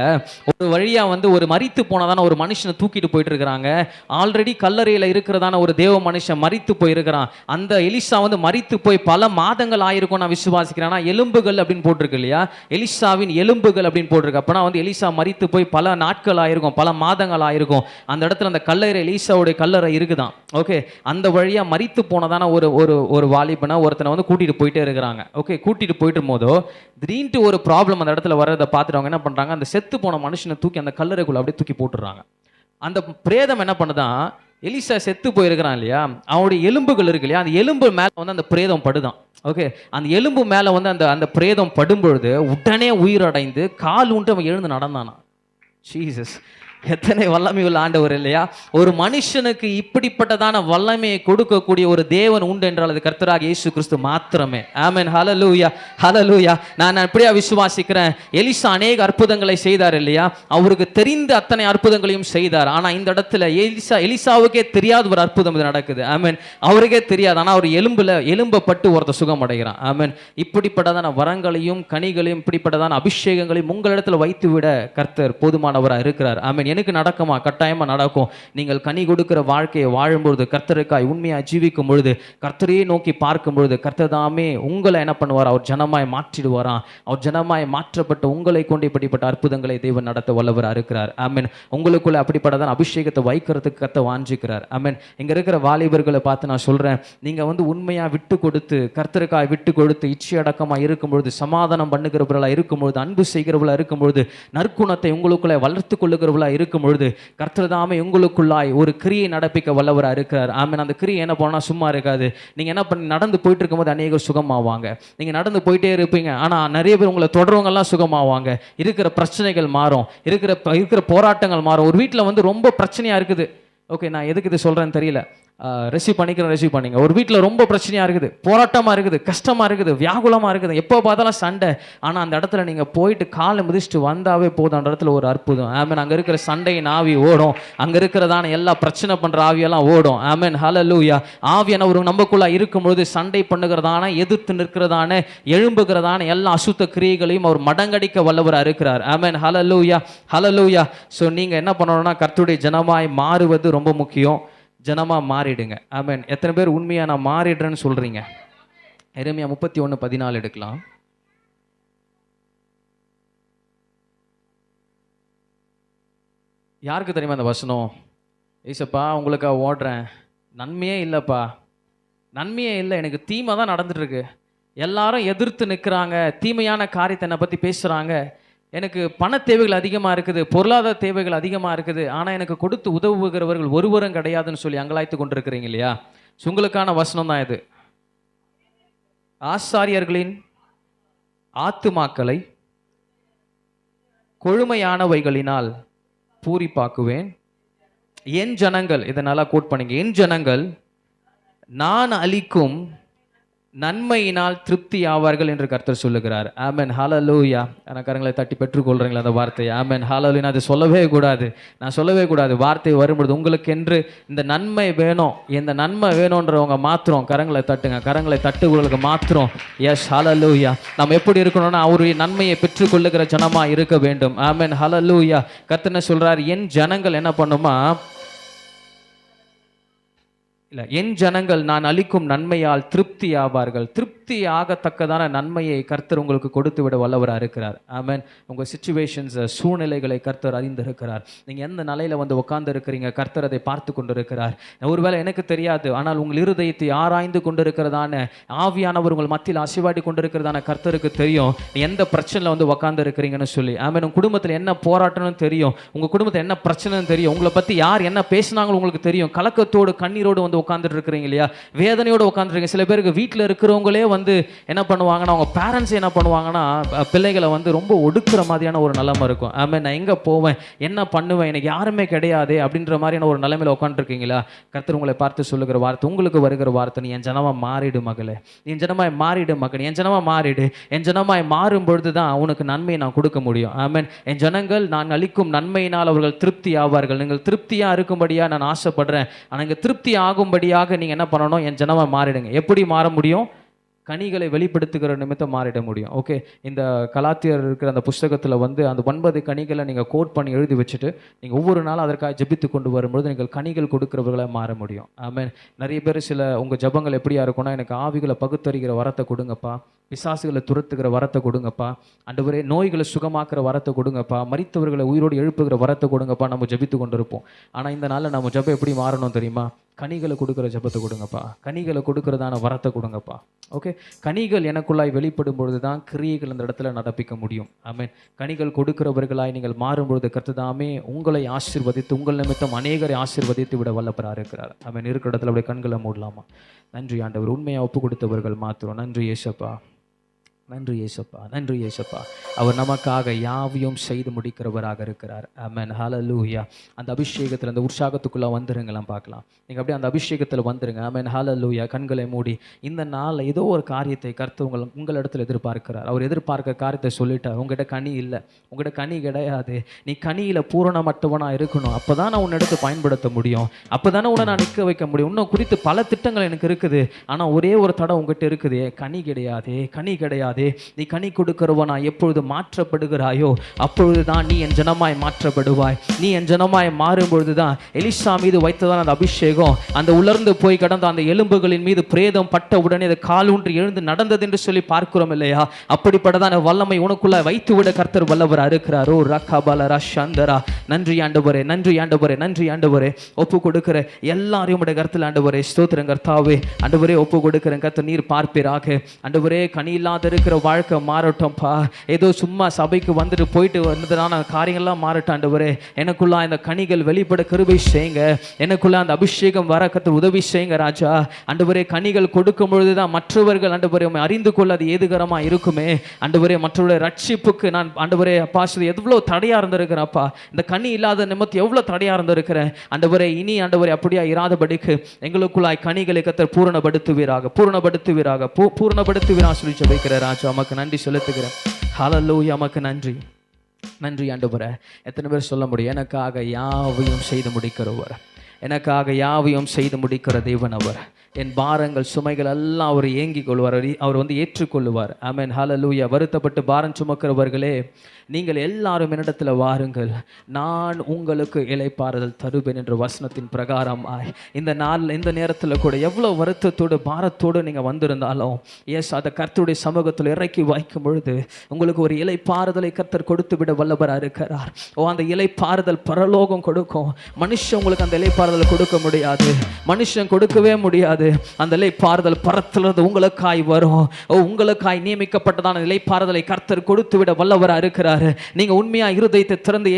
ஒரு வழியாக வந்து ஒரு மரித்து போனதான ஒரு மனுஷனை தூக்கிட்டு போயிட்டு இருக்கிறாங்க. ஆல்ரெடி கல்லறையில் இருக்கிறதான ஒரு தேவ மனுஷன் மரித்து போயிருக்கிறான். அந்த எலிசா வந்து மரித்து போய் பல மாதங்கள் ஆயிருக்கும் நான் விசுவாசிக்கிறேன். ஆனால் எலும்புகள் அப்படின்னு போட்டிருக்கு இல்லையா, எலிசாவின் எலும்புகள் அப்படின்னு போட்டிருக்கு. அப்போனா வந்து எலிசா மரித்து போய் பல நாட்கள் ஆயிருக்கும், பல மாதங்கள் ஆயிருக்கும். அந்த இடத்துல அந்த கல்லறை, எலிசாவுடைய கல்லறை இருக்குதான். ஓகே, அந்த வழியாக மரித்து போனதான ஒரு வாலிபனை ஒருத்தனை வந்து கூட்டிட்டு போயிட்டே இருக்கிறாங்க. ஓகே, கூட்டிட்டு போயிட்டு போதோ திடீர்னு ஒரு ப்ராப்ளம் அந்த இடத்துல வர்றதை பார்த்துட்டு அவங்க என்ன பண்றாங்க, அந்த செத்து போன மனுஷனை தூக்கி அந்த கல்லறைக்குள்ள அப்படியே தூக்கி போட்டுறாங்க. அந்த பிரேதம் என்ன பண்ணுதான், எலிசா செத்து போயிருக்கிறான் இல்லையா, அவனுடைய எலும்புகள் இருக்கு இல்லையா, அந்த எலும்பு மேல வந்து அந்த பிரேதம் படுதான். ஓகே, அந்த எலும்பு மேல வந்து அந்த பிரேதம் படும்பொழுது உடனே உயிரடைந்து கால் உண்டு அவன் எழுந்து நடந்தானா. ஜீசஸ், எத்தனை வல்லமை உள்ள ஆண்டவர் இல்லையா? ஒரு மனுஷனுக்கு இப்படிப்பட்டதான வல்லமையை கொடுக்கக்கூடிய ஒரு தேவன் உண்டு என்றால் அது கர்த்தராக இயேசு கிறிஸ்து மாத்திரமே. ஆமென், ஹல்லேலூயா, ஹல்லேலூயா. நான் அப்படியே விசுவாசிக்கிறேன். எலிசா அநேக அற்புதங்களை செய்தார் இல்லையா, அவருக்கு தெரிந்த அத்தனை அற்புதங்களையும் செய்தார். ஆனால் இந்த இடத்துல எலிசாவுக்கே தெரியாத ஒரு அற்புதம் இது நடக்குது. ஆமென், அவருக்கே தெரியாது. ஆனால் அவர் எலும்பப்பட்டு ஒருத்த சுகம் அடைகிறான். ஆமென். இப்படிப்பட்டதான வரங்களையும் கனிகளையும் இப்படிப்பட்டதான அபிஷேகங்களையும் உங்களிடத்துல வைத்து விட கர்த்தர் போதுமானவராக இருக்கிறார். ஆமென். எனக்கு நடக்குமா? கட்டாயமாக நடக்கும். நீங்கள் கனி கொடுக்கிற வாழ்க்கையை வாழும்பொழுது, கர்த்தருக்காய் உண்மையாக ஜீவிக்கும் பொழுது, கர்த்தரையே நோக்கி பார்க்கும் பொழுது, கர்த்தர் தாமே உங்களை என்ன பண்ணுவார்? அவர் ஜனமாய் மாற்றிடுவாராம். அவர் ஜனமாய் மாற்றப்பட்ட உங்களை கொண்டு இப்படிப்பட்ட அற்புதங்களை தேவன் நடத்த வல்லவராக இருக்கிறார். ஆமென். உங்களுக்குள்ள அப்படிப்பட்டதான் அபிஷேகத்தை வைக்கிறதுக்கு கர்த்தர் வாஞ்சிக்கிறார். ஆமென். இங்கே இருக்கிற வாலிபர்களை பார்த்து நான் சொல்கிறேன், நீங்கள் வந்து உண்மையாக விட்டு கொடுத்து, கர்த்தருக்காய் விட்டு கொடுத்து, இச்சையடக்கமாக இருக்கும்பொழுது, சமாதானம் பண்ணுகிறவர்களாக இருக்கும்பொழுது, அன்பு செய்கிறவர்களாக இருக்கும்பொழுது, நற்குணத்தை உங்களுக்குள்ளே வளர்த்து கொள்ளுகிறவர்களாக இருக்கும் பொழுது, கர்த்தர் தாமே உங்களுக்குள்ளாய் ஒரு கிரியை நடப்பிக்க வல்லவராக இருக்கிறார். ஆமென். அந்த கிரியை என்ன போனால் சும்மா இருக்காது. நீங்கள் என்ன பண்ணி நடந்து போயிட்டு இருக்கும்போது அநேகர் சுகமாவாங்க. நீங்கள் நடந்து போயிட்டே இருப்பீங்க, ஆனால் நிறைய பேர் உங்களை தொடர்றவங்கெல்லாம் சுகமாவாங்க. இருக்கிற பிரச்சனைகள் மாறும், இருக்கிற போராட்டங்கள் மாறும். ஒரு வீட்டில் வந்து ரொம்ப பிரச்சனையாக இருக்குது. ஓகே, நான் எதுக்கு இது சொல்கிறேன்னு தெரியல, ரிசீவ் பண்ணிங்க. ஒரு வீட்டில் ரொம்ப பிரச்சனையாக இருக்குது, போராட்டமாக இருக்குது, கஷ்டமாக இருக்குது, வியாகுலமாக இருக்குது, எப்போ பார்த்தாலும் சண்டை. ஆனால் அந்த இடத்துல நீங்கள் போயிட்டு காலை மிதிச்சுட்டு வந்தாவே போதும், அந்த இடத்துல ஒரு அற்புதம். ஆமென். அங்கே இருக்கிற சண்டையின் ஆவி ஓடும், அங்கே இருக்கிறதான எல்லா பிரச்சனை பண்ணுற ஆவியெல்லாம் ஓடும். ஆமென். ஹல்லேலூயா. ஆவியானவர் நமக்குள்ளே இருக்கும்பொழுது சண்டை பண்ணுகிறதான, எதிர்த்து நிற்கிறதான, எழும்புகிறதான எல்லா அசுத்த கிரியைகளையும் அவர் மடங்கடிக்க வல்லவராக இருக்கிறார். ஆமென். ஹல்லேலூயா, ஹல்லேலூயா. ஸோ நீங்கள் என்ன பண்ணணும்னா, கர்த்தருடைய ஜனமாய் மாறுவது ரொம்ப முக்கியம். ஜனமாக மாறிடுங்க. ஆமென். எத்தனை பேர் உண்மையாக நான் மாறிடுறேன்னு சொல்கிறீங்க? எரேமியா 31:14 எடுக்கலாம். யாருக்கு தெரியுமா அந்த வசனம்? ஏசப்பா உங்களுக்காக ஓடுறேன், நன்மையே இல்லைப்பா, நன்மையே இல்லை, எனக்கு தீமை தான் நடந்துட்டுருக்கு, எல்லாரும் எதிர்த்து நிற்கிறாங்க, தீமையான காரியத்தை என்னை பற்றி பேசுகிறாங்க, எனக்கு பண தேவைகள் அதிகமாக இருக்குது, பொருளாதார தேவைகள் அதிகமாக இருக்குது, ஆனால் எனக்கு கொடுத்து உதவுகிறவர்கள் ஒருவரும் கிடையாதுன்னு சொல்லி அங்கலாய்த்து கொண்டிருக்கிறீங்க இல்லையா? உங்களுக்கான வசனம் தான் இது. ஆசாரியர்களின் ஆத்துமாக்களை கொழுமையானவைகளினால் பூரிப்பாக்குவேன். என் ஜனங்கள், இதை நல்லா கோட் பண்ணுங்க, என் ஜனங்கள் நான் அளிக்கும் நன்மையினால் திருப்தி ஆவார்கள் என்று கர்த்தர் சொல்லுகிறார். ஆமென். ஹல்லேலூயா. நான் கரங்களை தட்டி பெற்றுக்கொள்கிறீங்களா அந்த வார்த்தையை? ஆமென். ஹல்லேலூயா. நான் அது சொல்லவே கூடாது. வார்த்தை வரும்பொழுது உங்களுக்கு என்று இந்த நன்மை வேணும், இந்த நன்மை வேணுன்றவங்க மாத்திரம் கரங்களை தட்டுங்க. கரங்களை தட்டுவர்களுக்கு மாத்திரம் எஸ். ஹல்லேலூயா. நம்ம எப்படி இருக்கணும்னா, அவருடைய நன்மையை பெற்றுக்கொள்ளுகிற ஜனமா இருக்க வேண்டும். ஆமென். ஹல்லேலூயா. கர்த்தர் என்ன சொல்றார்? என் ஜனங்கள் என்ன பண்ணுமா? இல்லை, என் ஜனங்கள் நான் அளிக்கும் நன்மையால் திருப்தி ஆவார்கள். திருப்தி ஆகத்தக்கதான நன்மையை கர்த்தர் உங்களுக்கு கொடுத்து விட வல்லவராக இருக்கிறார். ஆமென். உங்கள் சிச்சுவேஷன்ஸ், சூழ்நிலைகளை கர்த்தர் அறிந்திருக்கிறார். நீங்கள் எந்த நிலையில் வந்து உட்கார்ந்து இருக்கிறீங்க, கர்த்தர் அதை பார்த்து கொண்டு இருக்கிறார். ஒருவேளை எனக்கு தெரியாது, ஆனால் உங்கள் இருதயத்தை ஆராய்ந்து கொண்டிருக்கிறதான ஆவியானவர் உங்கள் மத்தியில் அசைவாடி கொண்டிருக்கிறதான கர்த்தருக்கு தெரியும் நீ எந்த பிரச்சனையில் வந்து உட்கார்ந்து இருக்கிறீங்கன்னு சொல்லி. ஆமென். உங்கள் குடும்பத்தில் என்ன போராட்டம்னு தெரியும், உங்கள் குடும்பத்தில் என்ன பிரச்சனைன்னு தெரியும், உங்களை பற்றி யார் என்ன பேசினாங்களோ உங்களுக்கு தெரியும். கலக்கத்தோடு கண்ணீரோடு வந்து உட்கார்ந்துட்டு இருக்கிறீங்க இல்லையா? வேதனையோடு உட்காந்துருக்கீங்க. சில பேருக்கு வீட்டில் இருக்கிறவங்களே வந்து என்ன பண்ணுவாங்கன்னா, அவங்க பேரண்ட்ஸ் என்ன பண்ணுவாங்கன்னா, பிள்ளைகளை வந்து ரொம்ப ஒடுக்குற மாதிரியான ஒரு நிலைமை இருக்கும். ஆமாம், நான் எங்கே போவேன், என்ன பண்ணுவேன், எனக்கு யாருமே கிடையாது அப்படின்ற மாதிரியான ஒரு நிலைமையில் உட்காந்துருக்கீங்களா? கர்த்தர் உங்களை பார்த்து சொல்லுகிற வார்த்தை, உங்களுக்கு வருகிற வார்த்தை, நீ என் ஜனமாக மாறிடு மகளே, நீ என் ஜனமாய் மாறிடு மகன், என் ஜனமாக மாறிடு. என் ஜனமாய் மாறும் பொழுது தான் உனக்கு நன்மையை நான் கொடுக்க முடியும். ஆமென். என் ஜனங்கள் நான் அளிக்கும் நன்மையினால் அவர்கள் திருப்தி ஆவார்கள். நீங்கள் திருப்தியாக இருக்கும்படியாக நான் ஆசைப்படுறேன். ஆனால் இங்கே திருப்தி ஆகும்படியாக நீங்கள் என்ன பண்ணணும்? என் ஜனமாக மாறிடுங்க. எப்படி மாற முடியும்? கனிகளை வெளிப்படுத்துகிற நிமித்தம் மாறிட முடியும். ஓகே, இந்த கலாத்தியர் இருக்கிற அந்த புஸ்தகத்தில் வந்து அந்த 9 கனிகளை நீங்கள் கோட் பண்ணி எழுதி வச்சுட்டு நீங்கள் ஒவ்வொரு நாளும் அதற்காக ஜெபித்து கொண்டு வரும்பொழுது நீங்கள் கனிகள் கொடுக்கிறவர்களாக மாற முடியும். ஆமென். நிறைய பேர் சில உங்கள் ஜபங்கள் எப்படியா இருக்கும்னா, எனக்கு ஆவிகளை பகுத்தறிகிற வரத்தை கொடுங்கப்பா, பிசாசுகளை துரத்துகிற வரத்தை கொடுங்கப்பா, ஆண்டவரே நோய்களை சுகமாக்குற வரத்தை கொடுங்கப்பா, மரித்தவர்களை உயிரோடு எழுப்புகிற வரத்தை கொடுங்கப்பா, நம்ம ஜெபித்து கொண்டு இருப்போம். ஆனால் இந்த நாளில் நம்ம ஜபம் எப்படி மாறணும் தெரியுமா? கனிகளை கொடுக்குற ஜபத்தை கொடுங்கப்பா, கனிகளை கொடுக்கறதான வரத்தை கொடுங்கப்பா. ஓகே, கனிகள் எனக்குள்ளாய் வெளிப்படும் பொழுது தான் கிரியைகள் அந்த இடத்துல நடப்பிக்க முடியும். ஆமென். கனிகள் கொடுக்கிறவர்களாய் நீங்கள் மாறும்பொழுது கர்த்ததாமே உங்களை ஆசீர்வதித்து, உங்கள் நிமித்தம் அநேகரை ஆசீர்வதித்து விட வல்லவராக இருக்கிறார். ஆமென். இருக்கிற இடத்துல அப்படியே கண்களை மூடலாமா? நன்றி ஆண்டவர், உண்மையாக ஒப்பு கொடுத்தவர்கள் மாத்திரம். நன்றி ஏசப்பா, நன்றி ஏசப்பா, நன்றி ஏசப்பா. அவர் நமக்காக யாவையும் செய்து முடிக்கிறவராக இருக்கிறார். ஆமென். ஹல்லேலூயா. அந்த அபிஷேகத்தில், அந்த உற்சாகத்துக்குள்ளே வந்துருங்களாம் பார்க்கலாம். நீங்கள் அப்படியே அந்த அபிஷேகத்தில் வந்துருங்க. ஆமென். ஹல்லேலூயா. கண்களை மூடி இந்த நாளில் ஏதோ ஒரு காரியத்தை கர்த்தர் உங்களிடத்தில் எதிர்பார்க்கிறார். அவர் எதிர்பார்க்க காரியத்தை சொல்லிட்டார். உங்கள்கிட்ட கனி இல்லை, உங்கள்கிட்ட கனி கிடையாது, நீ கனியில் பூரணமற்றவனாக இருக்கணும், அப்போ தான் நான் உன்னை எடுத்து பயன்படுத்த முடியும், அப்போ தானே உன்னை நான் நிற்க வைக்க முடியும். இன்னும் குறித்து பல திட்டங்கள் எனக்கு இருக்குது, ஆனால் ஒரே ஒரு தடவை உங்கள்கிட்ட இருக்குது, கனி கிடையாது, கனி கிடையாது. விடாதே. நீ கனி கொடுக்கிறவனா எப்பொழுது மாற்றப்படுகிறாயோ அப்பொழுது தான் நீ என் ஜனமாய் மாற்றப்படுவாய். நீ என் ஜனமாய் மாறும் பொழுது தான் எலிசா மீது வைத்ததான் அந்த அபிஷேகம் அந்த உலர்ந்து போய் கடந்த அந்த எலும்புகளின் மீது பிரேதம் பட்ட உடனே அது காலூன்றி எழுந்து நடந்தது என்று சொல்லி பார்க்கிறோம் இல்லையா? அப்படிப்பட்டதான வல்லமை உனக்குள்ள வைத்து விட கர்த்தர் வல்லவரா இருக்கிறாரோ. ரக்கபலரா சந்தரா. நன்றி ஆண்டவரே, நன்றி ஆண்டவரே, நன்றி ஆண்டவரே. ஒப்பு கொடுக்கிற எல்லாரையும் உடைய கருத்தில் ஆண்டவரே ஸ்தோத்திரம் கர்த்தாவே. ஆண்டவரே ஒப்பு கொடுக்கிறேன் கர்த்தர், நீர் பார்ப்பீராக. ஆண்டவரே கனி இல்லாத இருக்கிற வாழ்க்கை மாறட்டும்பா. ஏதோ சும்மா சபைக்கு வந்துட்டு போயிட்டு வந்ததான காரியங்கள்லாம் மாறட்டும் ஆண்டவரே. எனக்குள்ள இந்த கனிகள் வெளிப்பட கிருபை செய்யுங்க. எனக்குள்ள அந்த அபிஷேகம் வர கர்த்தர் உதவி செய்யுங்க ராஜா. ஆண்டவரே கனிகள் கொடுக்கும் பொழுதுதான் மற்றவர்கள் ஆண்டவரே உம்மை அறிந்து கொள்ள அது ஏதுகரமா இருக்குமே. ஆண்டவரே மற்றவருடைய ரட்சிப்புக்கு நான் ஆண்டவரே அப்பா எவ்வளவு தடையா இருந்திருக்கிறேன்ப்பா. இந்த கனி இல்லாத நிமித்தி எவ்வளவு தடையா இருந்திருக்கிறேன் ஆண்டவரே. இனி ஆண்டவரே அப்படியா இராதபடிக்கு எங்களுக்குள்ளாய் கனிகளை கர்த்தர் பூரணப்படுத்துவீராக, பூரணப்படுத்துவீராக, பூரணப்படுத்துவீராக சொல்லி ஜெபிக்கிற ராஜா. நமக்கு நன்றி செலுத்துகிறேன். ஹல்லேலூயா, நமக்கு நன்றி, நன்றி ஆண்டவரே. எத்தனை பேர் சொல்ல முடியும் எனக்காக யாவையும் செய்து முடிக்கிறவர், எனக்காக யாவையும் செய்து முடிக்கிற தேவன் அவர். என் பாரங்கள் சுமைகள் எல்லாம் அவர் ஏங்கிக் கொள்வார், அவர் ஏற்றுக்கொள்ளுவார். ஆமென், ஹல்லேலூயா. வருத்தப்பட்டு பாரம் சுமக்கிறவர்களே நீங்கள் எல்லாரும் என்னிடத்தில் வாருங்கள், நான் உங்களுக்கு இளைப்பாறுதல் தருவேன் என்ற வசனத்தின் பிரகாரமாய் இந்த நாளில் இந்த நேரத்தில் கூட எவ்வளோ வருத்தத்தோடு பாரத்தோடு நீங்கள் வந்திருந்தாலும் அதை கர்த்தருடைய சமூகத்தில் இறக்கி வைக்கும் பொழுது உங்களுக்கு ஒரு இளைப்பாறுதலை கர்த்தர் கொடுத்து விட வல்லவராக இருக்கிறார். அந்த இளைப்பாறுதல் பரலோகம் கொடுக்கும். மனுஷன் உங்களுக்கு அந்த இளைப்பாறுதலை கொடுக்க முடியாது, மனுஷன் கொடுக்கவே முடியாது. அந்த இளைப்பாறுதல் பரத்திலிருந்து உங்களுக்காய் வரும். உங்களுக்காய் நியமிக்கப்பட்டதான இளைப்பாறுதலை கர்த்தர் கொடுத்து விட வல்லவராக இருக்கிறார். நீங்க உண்மையா இருதயத்தை திறந்து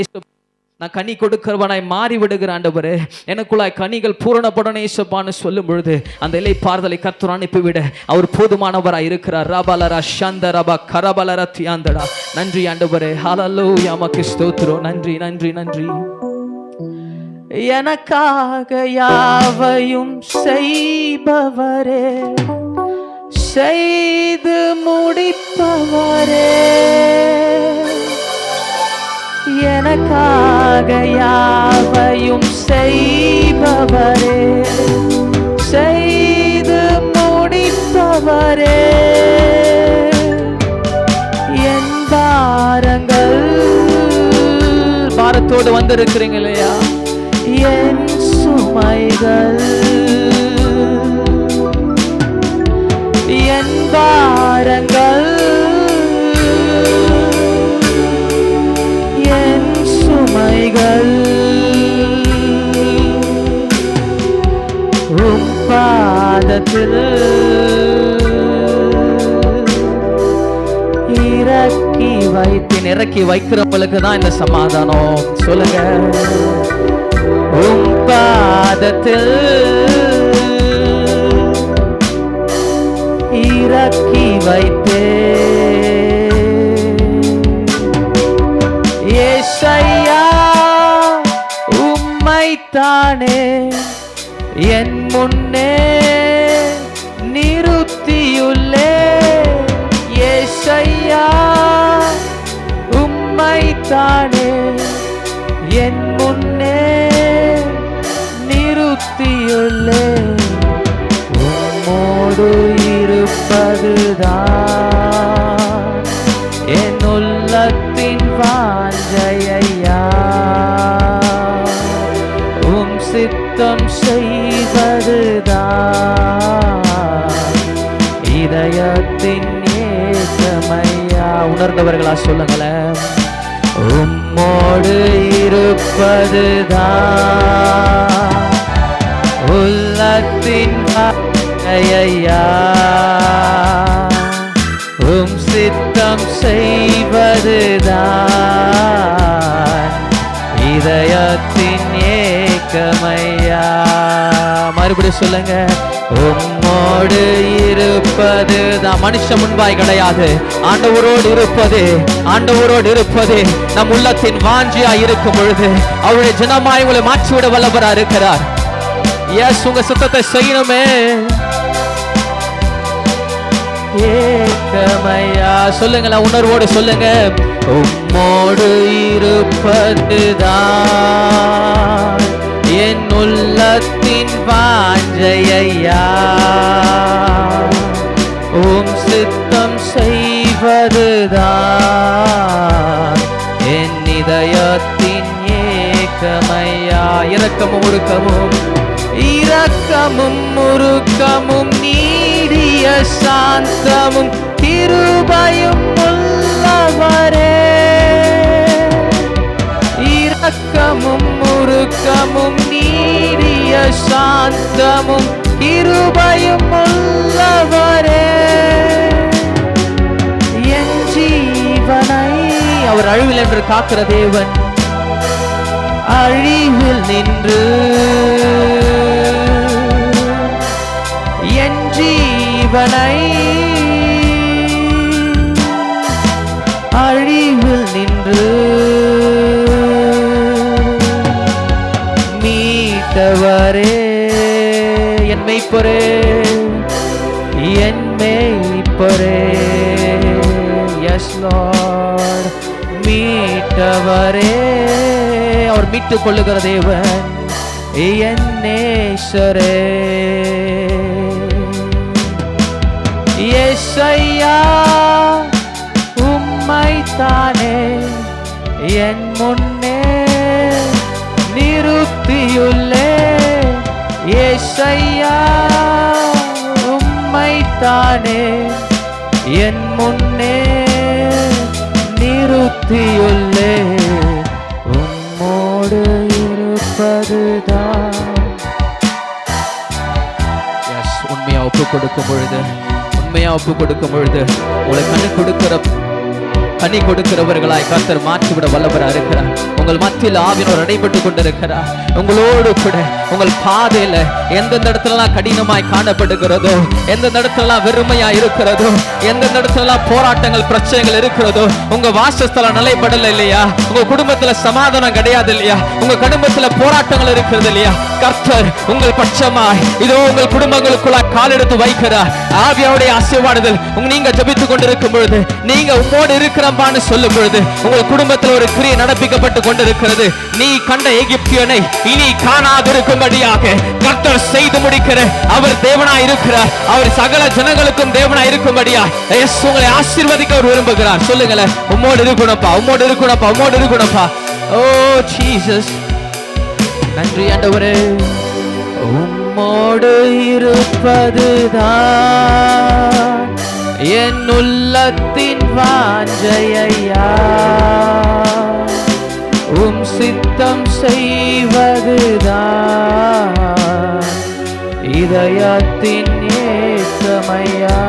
நான் கனி கொடுக்கிறவனாய் மாறி விடுகிற ஆண்டவரே, எனக்குள்ளாய் கனிகள் பூரணப்படனே இயேசுப்பான்னு சொல்லும் பொழுது அந்த இளைப்பாறுதலை கர்த்தர் அனுப்பிவிட அவர் போதுமானவராய் இருக்கிறார். ரபலரா சந்தரபா கரபலரா தியாந்தடா. நன்றி ஆண்டவரே, ஹல்லேலூயா, உமக்கு ஸ்தோத்திரம். நன்றி, நன்றி, நன்றி. எனக்காக யாவையும் செய்பவரே, செய்து முடிப்பவரே, எனக்காக யாவையும் செய்பவரே, செய்து முடிப்பவரே, என் பாரங்கள் பாரத்தோடு வந்திருக்கிறீங்க இல்லையா? என் சுமைகள் என் பாரங்கள் என் சுமைகள் உம் பாதத்தில் இறக்கி வைத்தேன். இறக்கி வைக்கிறவங்களுக்கு தான் இந்த சமாதானம். சொல்லுங்க, உம் பாதத்தில் இறக்கி வைத்தே ஏசையா உம்மைத்தானே என் முன்னே நிறுத்தியுள்ளே. ஏசையா உம்மைத்தானே என் முன்னே நிறுத்தியுள்ளே. உம்மோடு இருப்பதுதான் என் உள்ளத்தின் வாஞ்சையா. உம் சித்தம் செய்வதுதான் இதயத்தின் ஏக்கமையா. உணர்ந்தவர்களா சொல்லுங்களேன். உம்மோடு இருப்பதுதான் உள்ளத்தின் வாஞ்சையா. உம் சித்தம் செய்வதுதான் இதயத்தின் ஏக்கமையா. மறுபடியும் சொல்லுங்க, உம்மோடு இருப்பது தான். மனுஷன் முன்பாய் கிடையாது, ஆண்டவரோடு இருப்பது, ஆண்டவரோடு இருப்பது நம் உள்ளத்தின் வாஞ்சியா இருக்கும் பொழுது அவருடைய ஜனமாய் உங்களை மாற்றிவிட வல்லவரா இருக்கிறார். எஸ், உங்க சுத்தத்தை செய்யணுமே. ஏக்கமையா சொல்லுங்களா, உணர்வோடு சொல்லுங்க. உம்மோடு இருப்பதுதான் என் உள்ளத்தின் வாஞ்சையா. உம் சித்தம் செய்வதுதான் இருப்பதுதான் என் இதயத்தின் ஏக்கமையா. இரக்கமும் உருக்கமும் நீடிய சாந்தமும் கிருபையும் உள்ளவரே. இரக்கமும் உருக்கமும் நீடிய சாந்தமும் கிருபையும் உள்ளவரே. என் ஜீவனை அவர் அழிவில் என்று காக்கிற தேவன், அழிவில் நின்று என் ஜீவனை அழிவில் நின்று மீட்டவரே. என் மெய்ப்பொரே, என் மெய்ப்பொரே. S Lord, மீட்டவரே. அவர் மீட்டுக் கொள்ளுகிற தேவன் என் நேசரே. ஏசையா உம்மைத்தானே என் முன்னே நிறுத்தியுள்ளே. ஏசையா உம்மைத்தானே என் முன்னே நிறுத்தியுள்ளே. உம்மோடு இருப்பதுதான். உண்மையா ஒப்பு கொடுக்கும் பொழுது, உண்மையா ஒப்பு கொடுக்கும் பொழுது உங்களை கனி கொடுக்கிறவர்களாய் கர்த்தர் மாற்றிவிட வல்லவரா இருக்கிறார். உங்கள் மத்தியில் ஆவியினர் அடைபட்டு கொண்டிருக்கிறார். உங்களோடு கூட உங்கள் பாதையில எந்தெந்த இடத்துலலாம் கடினமாய் காணப்படுகிறதோ, எந்தெந்த இடத்துலலாம் வெறுமையா இருக்கிறதோ, எந்தெந்த இடத்துலலாம் போராட்டங்கள் பிரச்சனைகள் இருக்கிறதோ, உங்க வாசஸ்தலம் நிலைப்படல இல்லையா, உங்க குடும்பத்துல சமாதானம் கிடையாது இல்லையா, உங்க குடும்பத்துல போராட்டங்கள் இருக்கிறது இல்லையா, கர்த்தர் உங்கள் பட்சமாய் இதோ உங்கள் குடும்பங்களுக்குள்ள கால் எடுத்து வைக்கிறார். ஆவியாவுடைய ஆசீர்வாதத்தில் நீங்க ஜெபித்துக் கொண்டிருக்கும் பொழுது, நீங்க உம்மோடு இருக்கிறம்பான்னு சொல்லும் பொழுது உங்கள் குடும்பத்தில் ஒரு கிரியை நடப்பிக்கப்பட்டு கொண்டிருக்கிறது. நீ கண்ட எகிப்தியனை இனி காணாதிருக்கும்படியாக கர்த்தர் செய்து முடிக்கிற அவர் தேவனாய் இருக்கிறார். அவர் சகல ஜனங்களுக்கும் தேவனாய் இருக்கும்படியா உங்களை ஆசீர்வதிக்க அவர் விரும்புகிறார். சொல்லுங்களேன், உம்மோடு இருக்கணும்ப்பா, உம்மோடு இருக்கணும்ப்பா, உம்மோடு இருக்கணும்ப்பா. ஓ ஜீசஸ், நன்றி ஆண்டவரே. உம்மோடு இருப்பதுதான் என் உள்ளத்தின் வாஞ்சையா. உம் சித்தம் செய்வதுதான் இதயத்தின் ஏக்கமையா.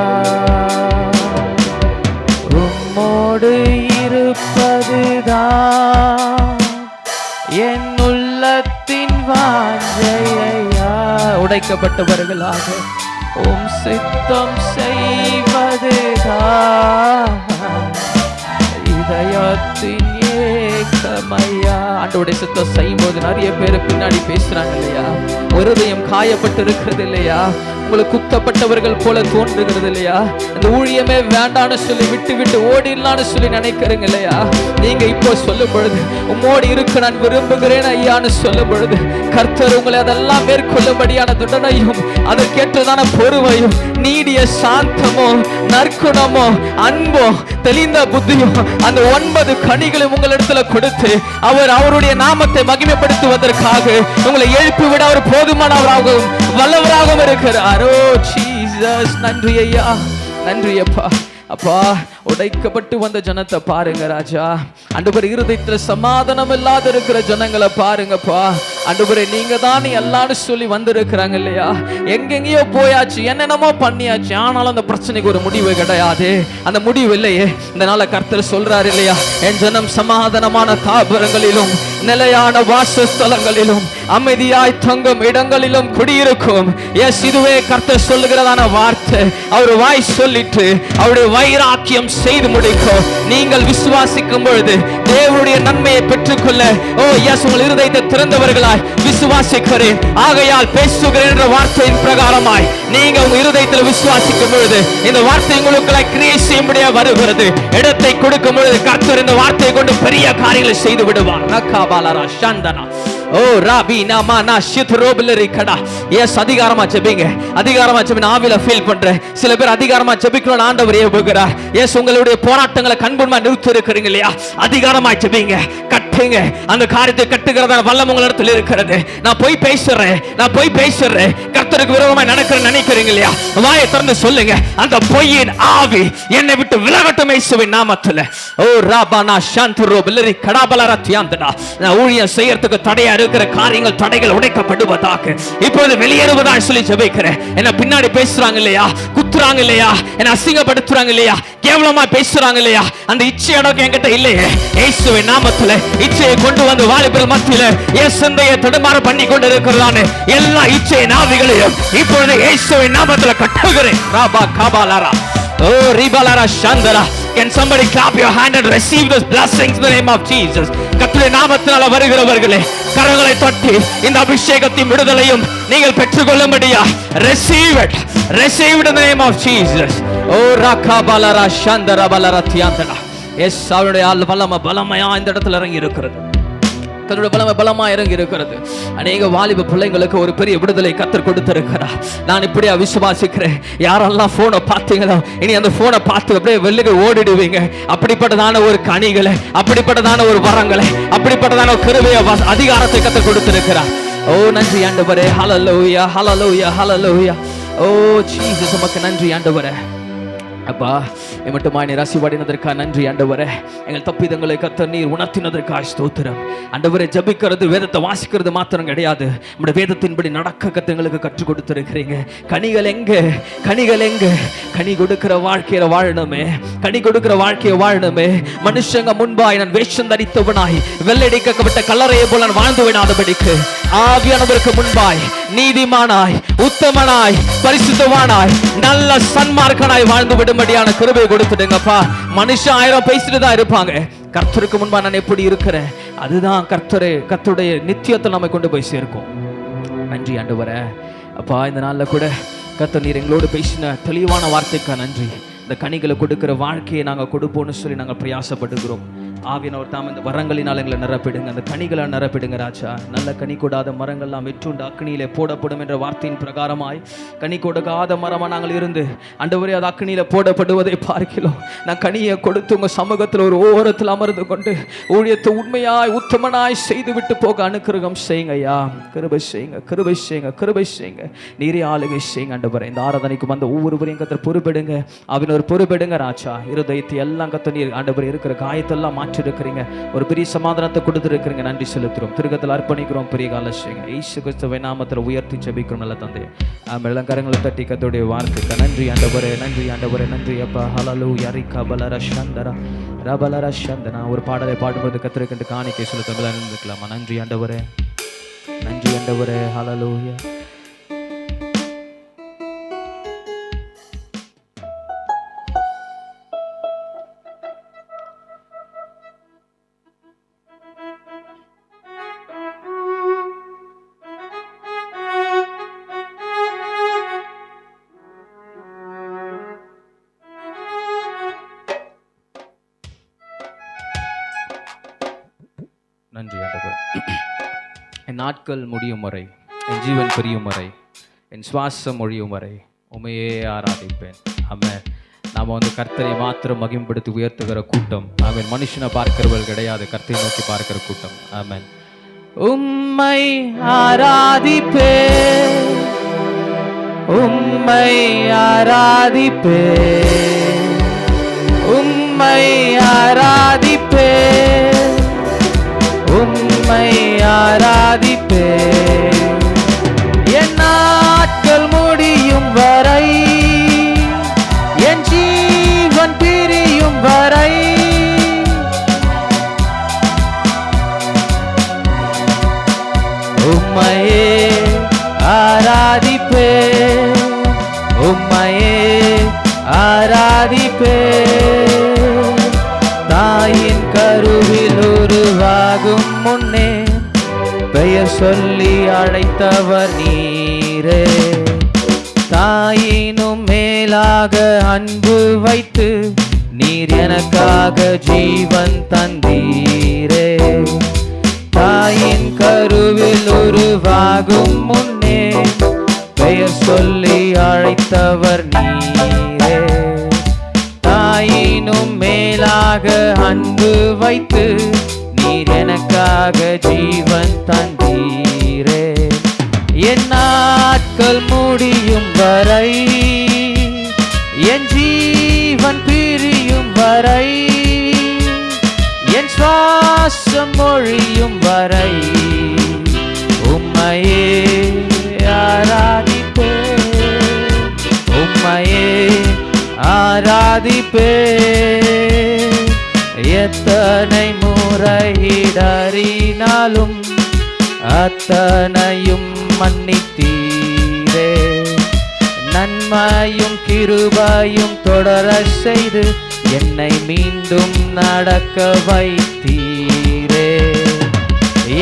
உம்மோடு இருப்பதுதான் என் உள்ளத்தின் வாஞ்சையா. உடைக்கப்பட்டவர்களாக உம் சித்தம் செய்வதுதான் இதயத்தின் ஏக்கமையா. ஆண்டவருடைய சித்தம் செய்யும் போது நிறைய பேர் பின்னாடி பேசுறாங்க இல்லையா, இருதயம் காயப்பட்டு இருக்கிறது இல்லையா, உங்களுக்கு குத்தப்பட்டவர்கள் போல தோன்றுகிறது இல்லையா, இந்த ஊழியமே வேண்டான்னு சொல்லி விட்டு விட்டு ஓடிடலான்னு சொல்லி நினைக்கிறீங்க இல்லையா. நீங்க இப்போ சொல்லும் பொழுது உம்மோடு இருக்க நான் விரும்புகிறேன் ஐயான்னு சொல்லும் பொழுது கர்த்தர் உங்களை அதெல்லாம் மேற்கொள்ளும்படியான துடனையும் அதற்கேற்றதான பொறுமையும் நீடிய சாந்தமோ நற்குணமோ அன்போ தெளிந்த புத்தியோ அந்த 9 கனிகளும் உங்களிடத்துல கொடுத்து அவர் அவருடைய நாமத்தை மகிமைப்படுத்துவதற்காக உங்களை எழுப்பி விட அவர் போதுமானவராகவும் வல்லவராகவும் இருக்கிறார். ஓ ஜீசஸ், நன்றி ஐயா, நன்றி அப்பா. அப்பா, உடைக்கப்பட்டு வந்த ஜனத்தை பாருங்க ராஜா. ஆண்டவரே, இருதயத்துல சமாதானம் இல்லாத இருக்கிற ஜனங்களை பாருங்கப்பா. ஆண்டவரே, நீங்க தான் எல்லாரும் சொல்லி வந்திருக்கிறாங்க இல்லையா, எங்கெங்கயோ போயாச்சு, என்னென்னமோ பண்ணியாச்சு, ஆனாலும் அந்த பிரச்சனைக்கு ஒரு முடிவு கிடையாது. அந்த முடிவு இல்லையே. இந்த நாள கர்த்தர் சொல்றாரு இல்லையா, என் ஜனம் சமாதானமான தாபரங்களிலும் நிலையான வாசஸ்தலங்களிலும் அமைதியாய் தங்கும் இடங்களிலும் குடியிருக்கும். எஸ், இதுவே கர்த்தர் சொல்லுகிறதான வார்த்தை. அவர் வாய் சொல்லிட்டு அவருடைய வைராக்கியம் செய்து முடிக்கும். நீங்கள் விசுவாசிக்கும் பொழுது தேவனுடைய நன்மையை பெற்றுக்கொள்ள ஓ எஸ், உங்கள் இருதயத்தை திறந்தவர்களாய் விசுவாசிக்கிறேன் ஆகையால் பேசுகிறேன் என்ற வார்த்தையின் பிரகாரமாய் நீங்க உங்க இருதயத்தில் விசுவாசிக்கும் பொழுது இந்த வார்த்தை உங்களுக்குள்ள கிரியை செய்யும்படியா வருகிறது. இடத்தை கொடுக்கும் பொழுது கர்த்தர் இந்த வார்த்தையை கொண்டு பெரிய காரியங்களை செய்து விடுவார். நக்காபாலரா சந்தனா. ஓ ஓ ராபி நாமா நா ஷித்ரோபிலரி கடா. எஸ், அதிகாரமா ஜெபிங்க, அதிகாரமா ஜெபிங்க. ஆவில ஃபீல் பண்றேன். சில பேர் அதிகாரமா ஜெபிக்கணும்னு ஆண்டவர் ஏவுகிறார். எஸ், உங்களுடைய போராட்டங்களை கண்புண்மா நிறுத்தி இருக்கிறீங்க இல்லையா? அதிகாரமா ஜெபிங்க, கட்டுங்க. அந்த காரியத்தை கட்டுகிறதான வல்லம் உங்களிடத்தில் இருக்கிறது. நான் போய் பேசுறேன், நான் போய் பேசுறேன், கர்த்தருக்கு விரோதமா நடக்கிறேன் நினைக்கிறீங்க இல்லையா? வாயை திறந்து சொல்லுங்க, அந்த பொய்யின் ஆவி என்னை விட்டு விலகட்டும் இயேசுவின் நாமத்தில். ஓ ராபானா ஷாந்துரோபிலரி கடாபலரா தியாந்தனா. நான் ஊழியம் செய்யறதுக்கு தடையா இருக்கிற காரியங்கள், தடைகள் உடைக்கப்படுவதாக இப்பொழுது வெளியேறுவதா சொல்லி ஜெபிக்கிறேன். என்ன பின்னாடி பேசுறாங்க இல்லையா, குத்துறாங்க இல்லையா, என்ன அசிங்கப்படுத்துறாங்க இல்லையா, கேவலமா பேசுறாங்க இல்லையா, அந்த இச்சை அடக்கம் என்கிட்ட இல்லையே. இயேசுவின் நாமத்தில் இச்சையை கொண்டு வந்து வாலிபர் மத்தியில என் சிந்தையை தடுமாற பண்ணி கொண்டு இருக்கிறதான எல்லா இச்சை நாவிகளையும் இப்பொழுது இயேசுவின் நாமத்தில் கட்டுகிறேன். Rafah காபாலாரா. Oh, Ribalara Shandara. Can somebody clap your hand and receive those blessings in the name of Jesus? கர்த்தருடைய நாமத்தினால வருகிறவர்களே, கரங்களை தட்டி இந்த அபிஷேகத்தின் விடுதலையும் நீங்கள் பெற்றுக்கொள்ளும்படியா receive it, receive it in the name of Jesus. Oh, Rakabalara Shandara Balara Tiandana. Yes, அவருடைய பலமையா இந்த இடத்துல இறங்கி இருக்கிறது. கர்த்தருடைய பலமை பலமா இறங்கி இருக்கிறது. அநேக வாலிப பிள்ளைங்களுக்கு ஒரு பெரிய விடுதலை கர்த்தர் கொடுத்திருக்கிறார். நான் இப்படியா விசுவாசிக்கிறேன். யாரெல்லாம் போனை பார்த்தீங்களோ இனி அந்த போனை பார்த்து அப்படியே வெளியே ஓடிடுவீங்க. அப்படிப்பட்டதான ஒரு கனிகளை, அப்படிப்பட்டதான ஒரு வரங்களை, அப்படிப்பட்டதான ஒரு கிருபைய அதிகாரத்தை கர்த்தர் கொடுத்திருக்கிறார். ஓ நன்றி ஆண்டவரே. ஹல்லேலூயா, ஹல்லேலூயா, ஹல்லேலூயா. ஓ ஜீசஸ், உமக்கு நன்றி ஆண்டவரே. அப்பா, மட்டுமாய் நீர் ஆசீர்வதினதற்காக நன்றி ஆண்டவரே. எங்கள் தப்பிதங்களை கர்த்தர் நீர் உணர்த்தினதற்காக ஸ்தோத்திரம் ஆண்டவரே. ஜெபிக்கிறது, வேதத்தை வாசிக்கிறது மாத்திரம் கிடையாது, நம்முடைய வேதத்தின்படி நடக்க கர்த்தங்களுக்கு கற்றுக் கொடுத்திருக்கிறீங்க. கனிகள் எங்க, கனிகள் எங்க? கனி கொடுக்கிற வாழ்க்கையில வாழணுமே, கனி கொடுக்கிற வாழ்க்கையை வாழணுமே. மனுஷங்க முன்பாய் நான் வேஷம் தரித்தவனாய் வெள்ளடிக்கப்பட்ட கல்லறையை போல நான் வாழ்ந்து விடாதபடிக்கு ஆவியானவருக்கு முன்பாய் நீதிமானாய், உத்தமனாய், பரிசுத்தவானாய், நல்ல சன்மார்க்கனாய் வாழ்ந்து விடும்படியான கிருபை கொடுத்துடுங்கப்பா. மனுஷன் 1000 பேசிட்டு தான் இருப்பாங்க. கர்த்தருக்கு முன்பா நான் எப்படி இருக்கிறேன், அதுதான் கர்த்தருடைய நித்தியத்தை நம்மை கொண்டு போய் சேர்க்கும். நன்றி ஆண்டவரே. அப்பா, இந்த நாள்ல கூட கர்த்தர் நீர் எங்களோடு பேசின தெளிவான வார்த்தைக்கா நன்றி. இந்த கனிகளை கொடுக்கிற வாழ்க்கையை நாங்கள் கொடுப்போம்னு சொல்லி நாங்கள் பிரயாசப்படுகிறோம். ஆவியானவர் தாம் இந்த வரங்களினால் எங்களை நிரப்பிடுங்க, அந்த கனிகளை நிரப்பிடுங்க ராஜா. நல்ல கனி கொடாத மரங்கள்லாம் வெற்றுண்டு அக்னியிலே போடப்படும் என்ற வார்த்தையின் பிரகாரமாய் கனி கொடுக்காத மரமாக நாங்கள் இருந்து ஆண்டவரே அது அக்னியில போடப்படுவதை பார்க்கிறோம். நான் கனியை கொடுத்து உங்கள் சமூகத்தில் ஒரு ஓரத்தில் அமர்ந்து கொண்டு ஊழியத்தை உண்மையாய் உத்தமனாய் செய்து விட்டு போக அனுக்கிரகம் செய்யுங்க ஐயா. கிருபை செய்யுங்க, கிருபை செய்யுங்க, கிருபை செய்யுங்க. நீரே ஆளுகை செய்யுங்க ஆண்டவரே. இந்த ஆராதனைக்கு வந்த ஒவ்வொருவரையும் கர்த்தர் பொறுப்பெடுங்க, அவனொரு பொறுப்பெடுங்க ராஜா. இருதயத்தை எல்லாம் கர்த்தர் நீர் ஆண்டவரே இருக்கிற காயத்தெல்லாம் இருக்கிறீங்க, ஒரு பெரிய சமாதானத்தை கொடுத்திருக்கிறீங்க. நன்றி செலுத்துறோம், திருக்கத்தில் அர்ப்பணிக்கிறோம். பெரிய கால செய்யுங்க. இயேசு கிறிஸ்துவின் நாமத்தில் உயர்த்தி ஜெபிக்கிறோம் நல்ல தந்தை. ஆமென். கரங்களை தட்டி கர்த்தருடைய வார்த்தைக்கு நன்றி ஆண்டவரே, நன்றி ஆண்டவரே, நன்றி அப்பா. ஹல்லேலூயா. ரிகபலர ஷந்தரா ரபலர ஷந்தனா. ஒரு பாடலை பாடும்போது கர்த்தருக்கு காணிக்கை செலுத்த இருந்துக்கலாமா? நன்றி ஆண்டவரே, நன்றி ஆண்டவரே. ஹல்லேலூயா. நன்றி ஆண்டவரே. என் நாட்கள் முடியும் வரை, என் ஜீவன் பிரியும் வரை, என் சுவாசம் ஒழியும் வரை உமையே ஆராதிப்பேன். ஆமென். நாம் கர்த்தரை மாத்திரம் மகிமைப்படுத்தி உயர்த்துகிற கூட்டம். ஆமென். மனுஷனை பார்க்கிறவர்கள் கிடையாது, கர்த்தரை நோக்கி பார்க்கிற கூட்டம். ஆமென். உம்மை ஆராதிப்பேன், உம்மை ஆராதிப்பேன், உம்மை ஆராதிப்பேன், உம்மை ஆராதிப்பேன். என் நாட்கள் முடியும் வரை, என் ஜீவன் பிரியும் வரை உம்மையே ஆராதிப்பேன், உம்மையே ஆராதிப்பேன். தாயின் கருவில் உருவாகும் முன்னே பெயர் சொல்லி அழைத்தவர் நீரே. தாயினும் மேலாக அன்பு வைத்து நீர் எனக்காக ஜீவன் தந்தீரே. தாயின் கருவில் உருவாகும் முன்னே பெயர் சொல்லி அழைத்தவர் நீரே. தாயினும் மேலாக அன்பு வைத்து நீர் எனக்காக ஜீவன் தந்தீரே. என் நாட்கள் முடியும் வரை, என் ஜீவன் பிரியும் வரை, என் சுவாசம் ஒழியும் வரை உம்மையே ஆராதிப்பேன், உம்மையே ஆராதிப்பேன். எத்தனை முறையிடறினாலும் அத்தனையும் மன்னித்தீரே. நன்மையும் கிருபையும் தொடர செய்து என்னை மீண்டும் நடக்க வைத்தீரே.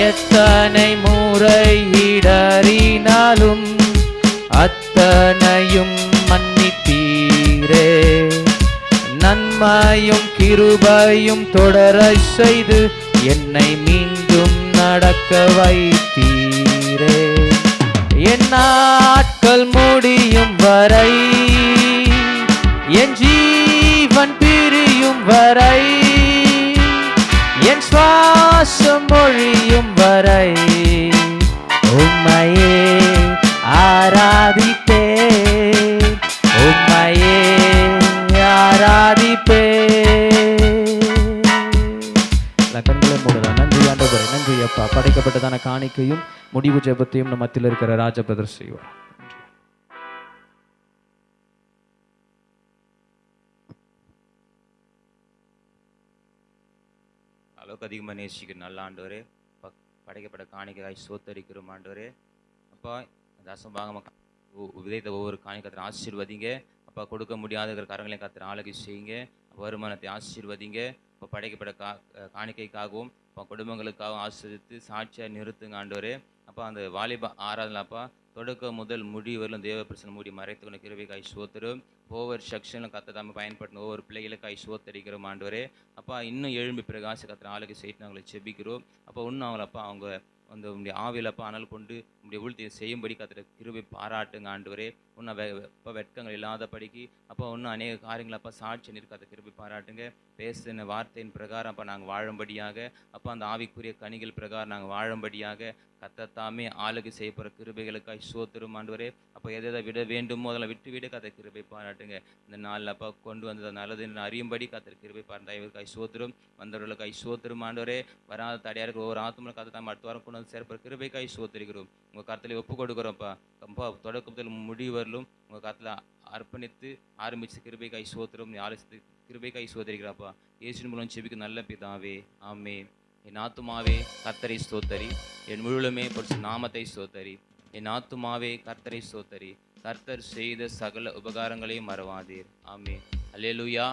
எத்தனை முறையிடறினாலும் அத்தனையும் மன்னித்தீரே. நன்மையும் கிருபையும் தொடர செய்து என்னை மீண்டும் நடக்க வைத்தீரே. என் நாட்கள் முடியும் வரை, என் ஜீவன் பிரியும் வரை, என் சுவாசம் ஒழியும் வரை உம்மையே ஆராதிப்பேன், உம்மையே கண்களை மூடலாம். நன்றி ஆண்டவரே, நன்றி அப்பா. படைக்கப்பட்டதான காணிக்கையும் முடிவு ஜெபத்தையும் நம்ம மத்தியில் இருக்கிற ராஜ பிரதர் செய்வார். அளவுக்கு அதிகமாக நேசிக்கிற நல்ல ஆண்டவரே, படைக்கப்பட்ட காணிக்கையாய் சோத்தரிக்கிறோம் ஆண்டவரே. அப்பா தசபாகமாக விதைத்த ஒவ்வொரு காணிக்கத்தை ஆசீர்வதிங்க அப்பா. கொடுக்க முடியாத கரங்களை கத்திர ஆளுகை செய்யுங்க. வருமானத்தை ஆசீர்வதிங்க. இப்போ படைக்கப்பட்ட காணிக்கைக்காகவும் இப்போ குடும்பங்களுக்காகவும் ஆசீர்வதித்து சாட்சியாக நிறுத்துங்க ஆண்டவரே. அப்பா அந்த வாலிப ஆராதனை அப்பா தொடக்க முதல் முடி வரலும் தேவ பிரச்சனை மூடி மறைத்துக்கொண்ட கிருபைக்காய் சோத்தரும். ஒவ்வொரு செக்ஷனில் கத்த தாம பயன்படுத்தின ஒவ்வொரு பிள்ளைகளுக்காய் சோத்தரிக்கிறோம் ஆண்டவரே. அப்பா இன்னும் எழும்பி பிரகாச கத்திர ஆளுகை செய்து அவங்களை செபிக்கிறோம். அப்போ இன்னும் அவங்களப்பா அவங்க அந்த உங்களுடைய ஆவிலப்பா அனல் கொண்டு உங்களுடைய ஊழியத்தை செய்யும்படி கத்திர கிருபை பாராட்டுங்க ஆண்டவரே. இன்னும் இப்போ வெட்கங்கள் இல்லாதபடிக்கு அப்போ இன்னும் அநேக காரியங்களப்பா சாட்சி நிற்காத கிருபை பாராட்டுங்க. பேசின வார்த்தையின் பிரகாரம் அப்போ நாங்கள் வாழும்படியாக அப்போ அந்த ஆவிக்குரிய கனிகள் பிரகாரம் நாங்கள் வாழும்படியாக கத்தத்தாமே ஆளுகை செய்யப்படுற கிருபைகளுக்காய் சோத்திரும் ஆண்டவரே. அப்போ எதை விட வேண்டுமோ அதெல்லாம் விட்டு விட கத்த கிருபை பாராட்டுங்க. இந்த நாளில் அப்பா கொண்டு வந்தது நல்லது அறியும்படி கத்திர கிருபை பாராட்டுக்காய் சோத்திரும். வந்தவர்களுக்காய் சோத்திரும் ஆண்டவரே. வராத தடையாக இருக்கிற ஒவ்வொரு ஆத்மனை கத்தத்தாம அடுத்த வாரம் கொண்டு வந்து சேர்ப்பற கிருபைக்காய் சோத்திருக்கிறோம். உங்கள் கருத்தில் ஒப்பு கொடுக்குறோம்ப்பா. அப்பா தொடக்கத்தில் முடிவரலும் உங்கள் கருத்தில் அர்ப்பணித்து ஆரம்பிச்சு கிருபைக்காய் சோத்திரம் ஆலோசித்து கிருபைக்காய் சோதரிக்கிறாப்பா. இயேசுவின் மூலம் செபிக்கு நல்ல பிதாவே, ஆமென். என் ஆத்துமாவே கர்த்தரை ஸ்தோத்தரி, என் முழுமே பரிசு நாமத்தை ஸ்தோத்தரி. என் ஆத்துமாவே கர்த்தரை ஸ்தோத்தரி, கர்த்தர் செய்த சகல உபகாரங்களையும் மறவாதீர். ஆமென். அல்லேலூயா.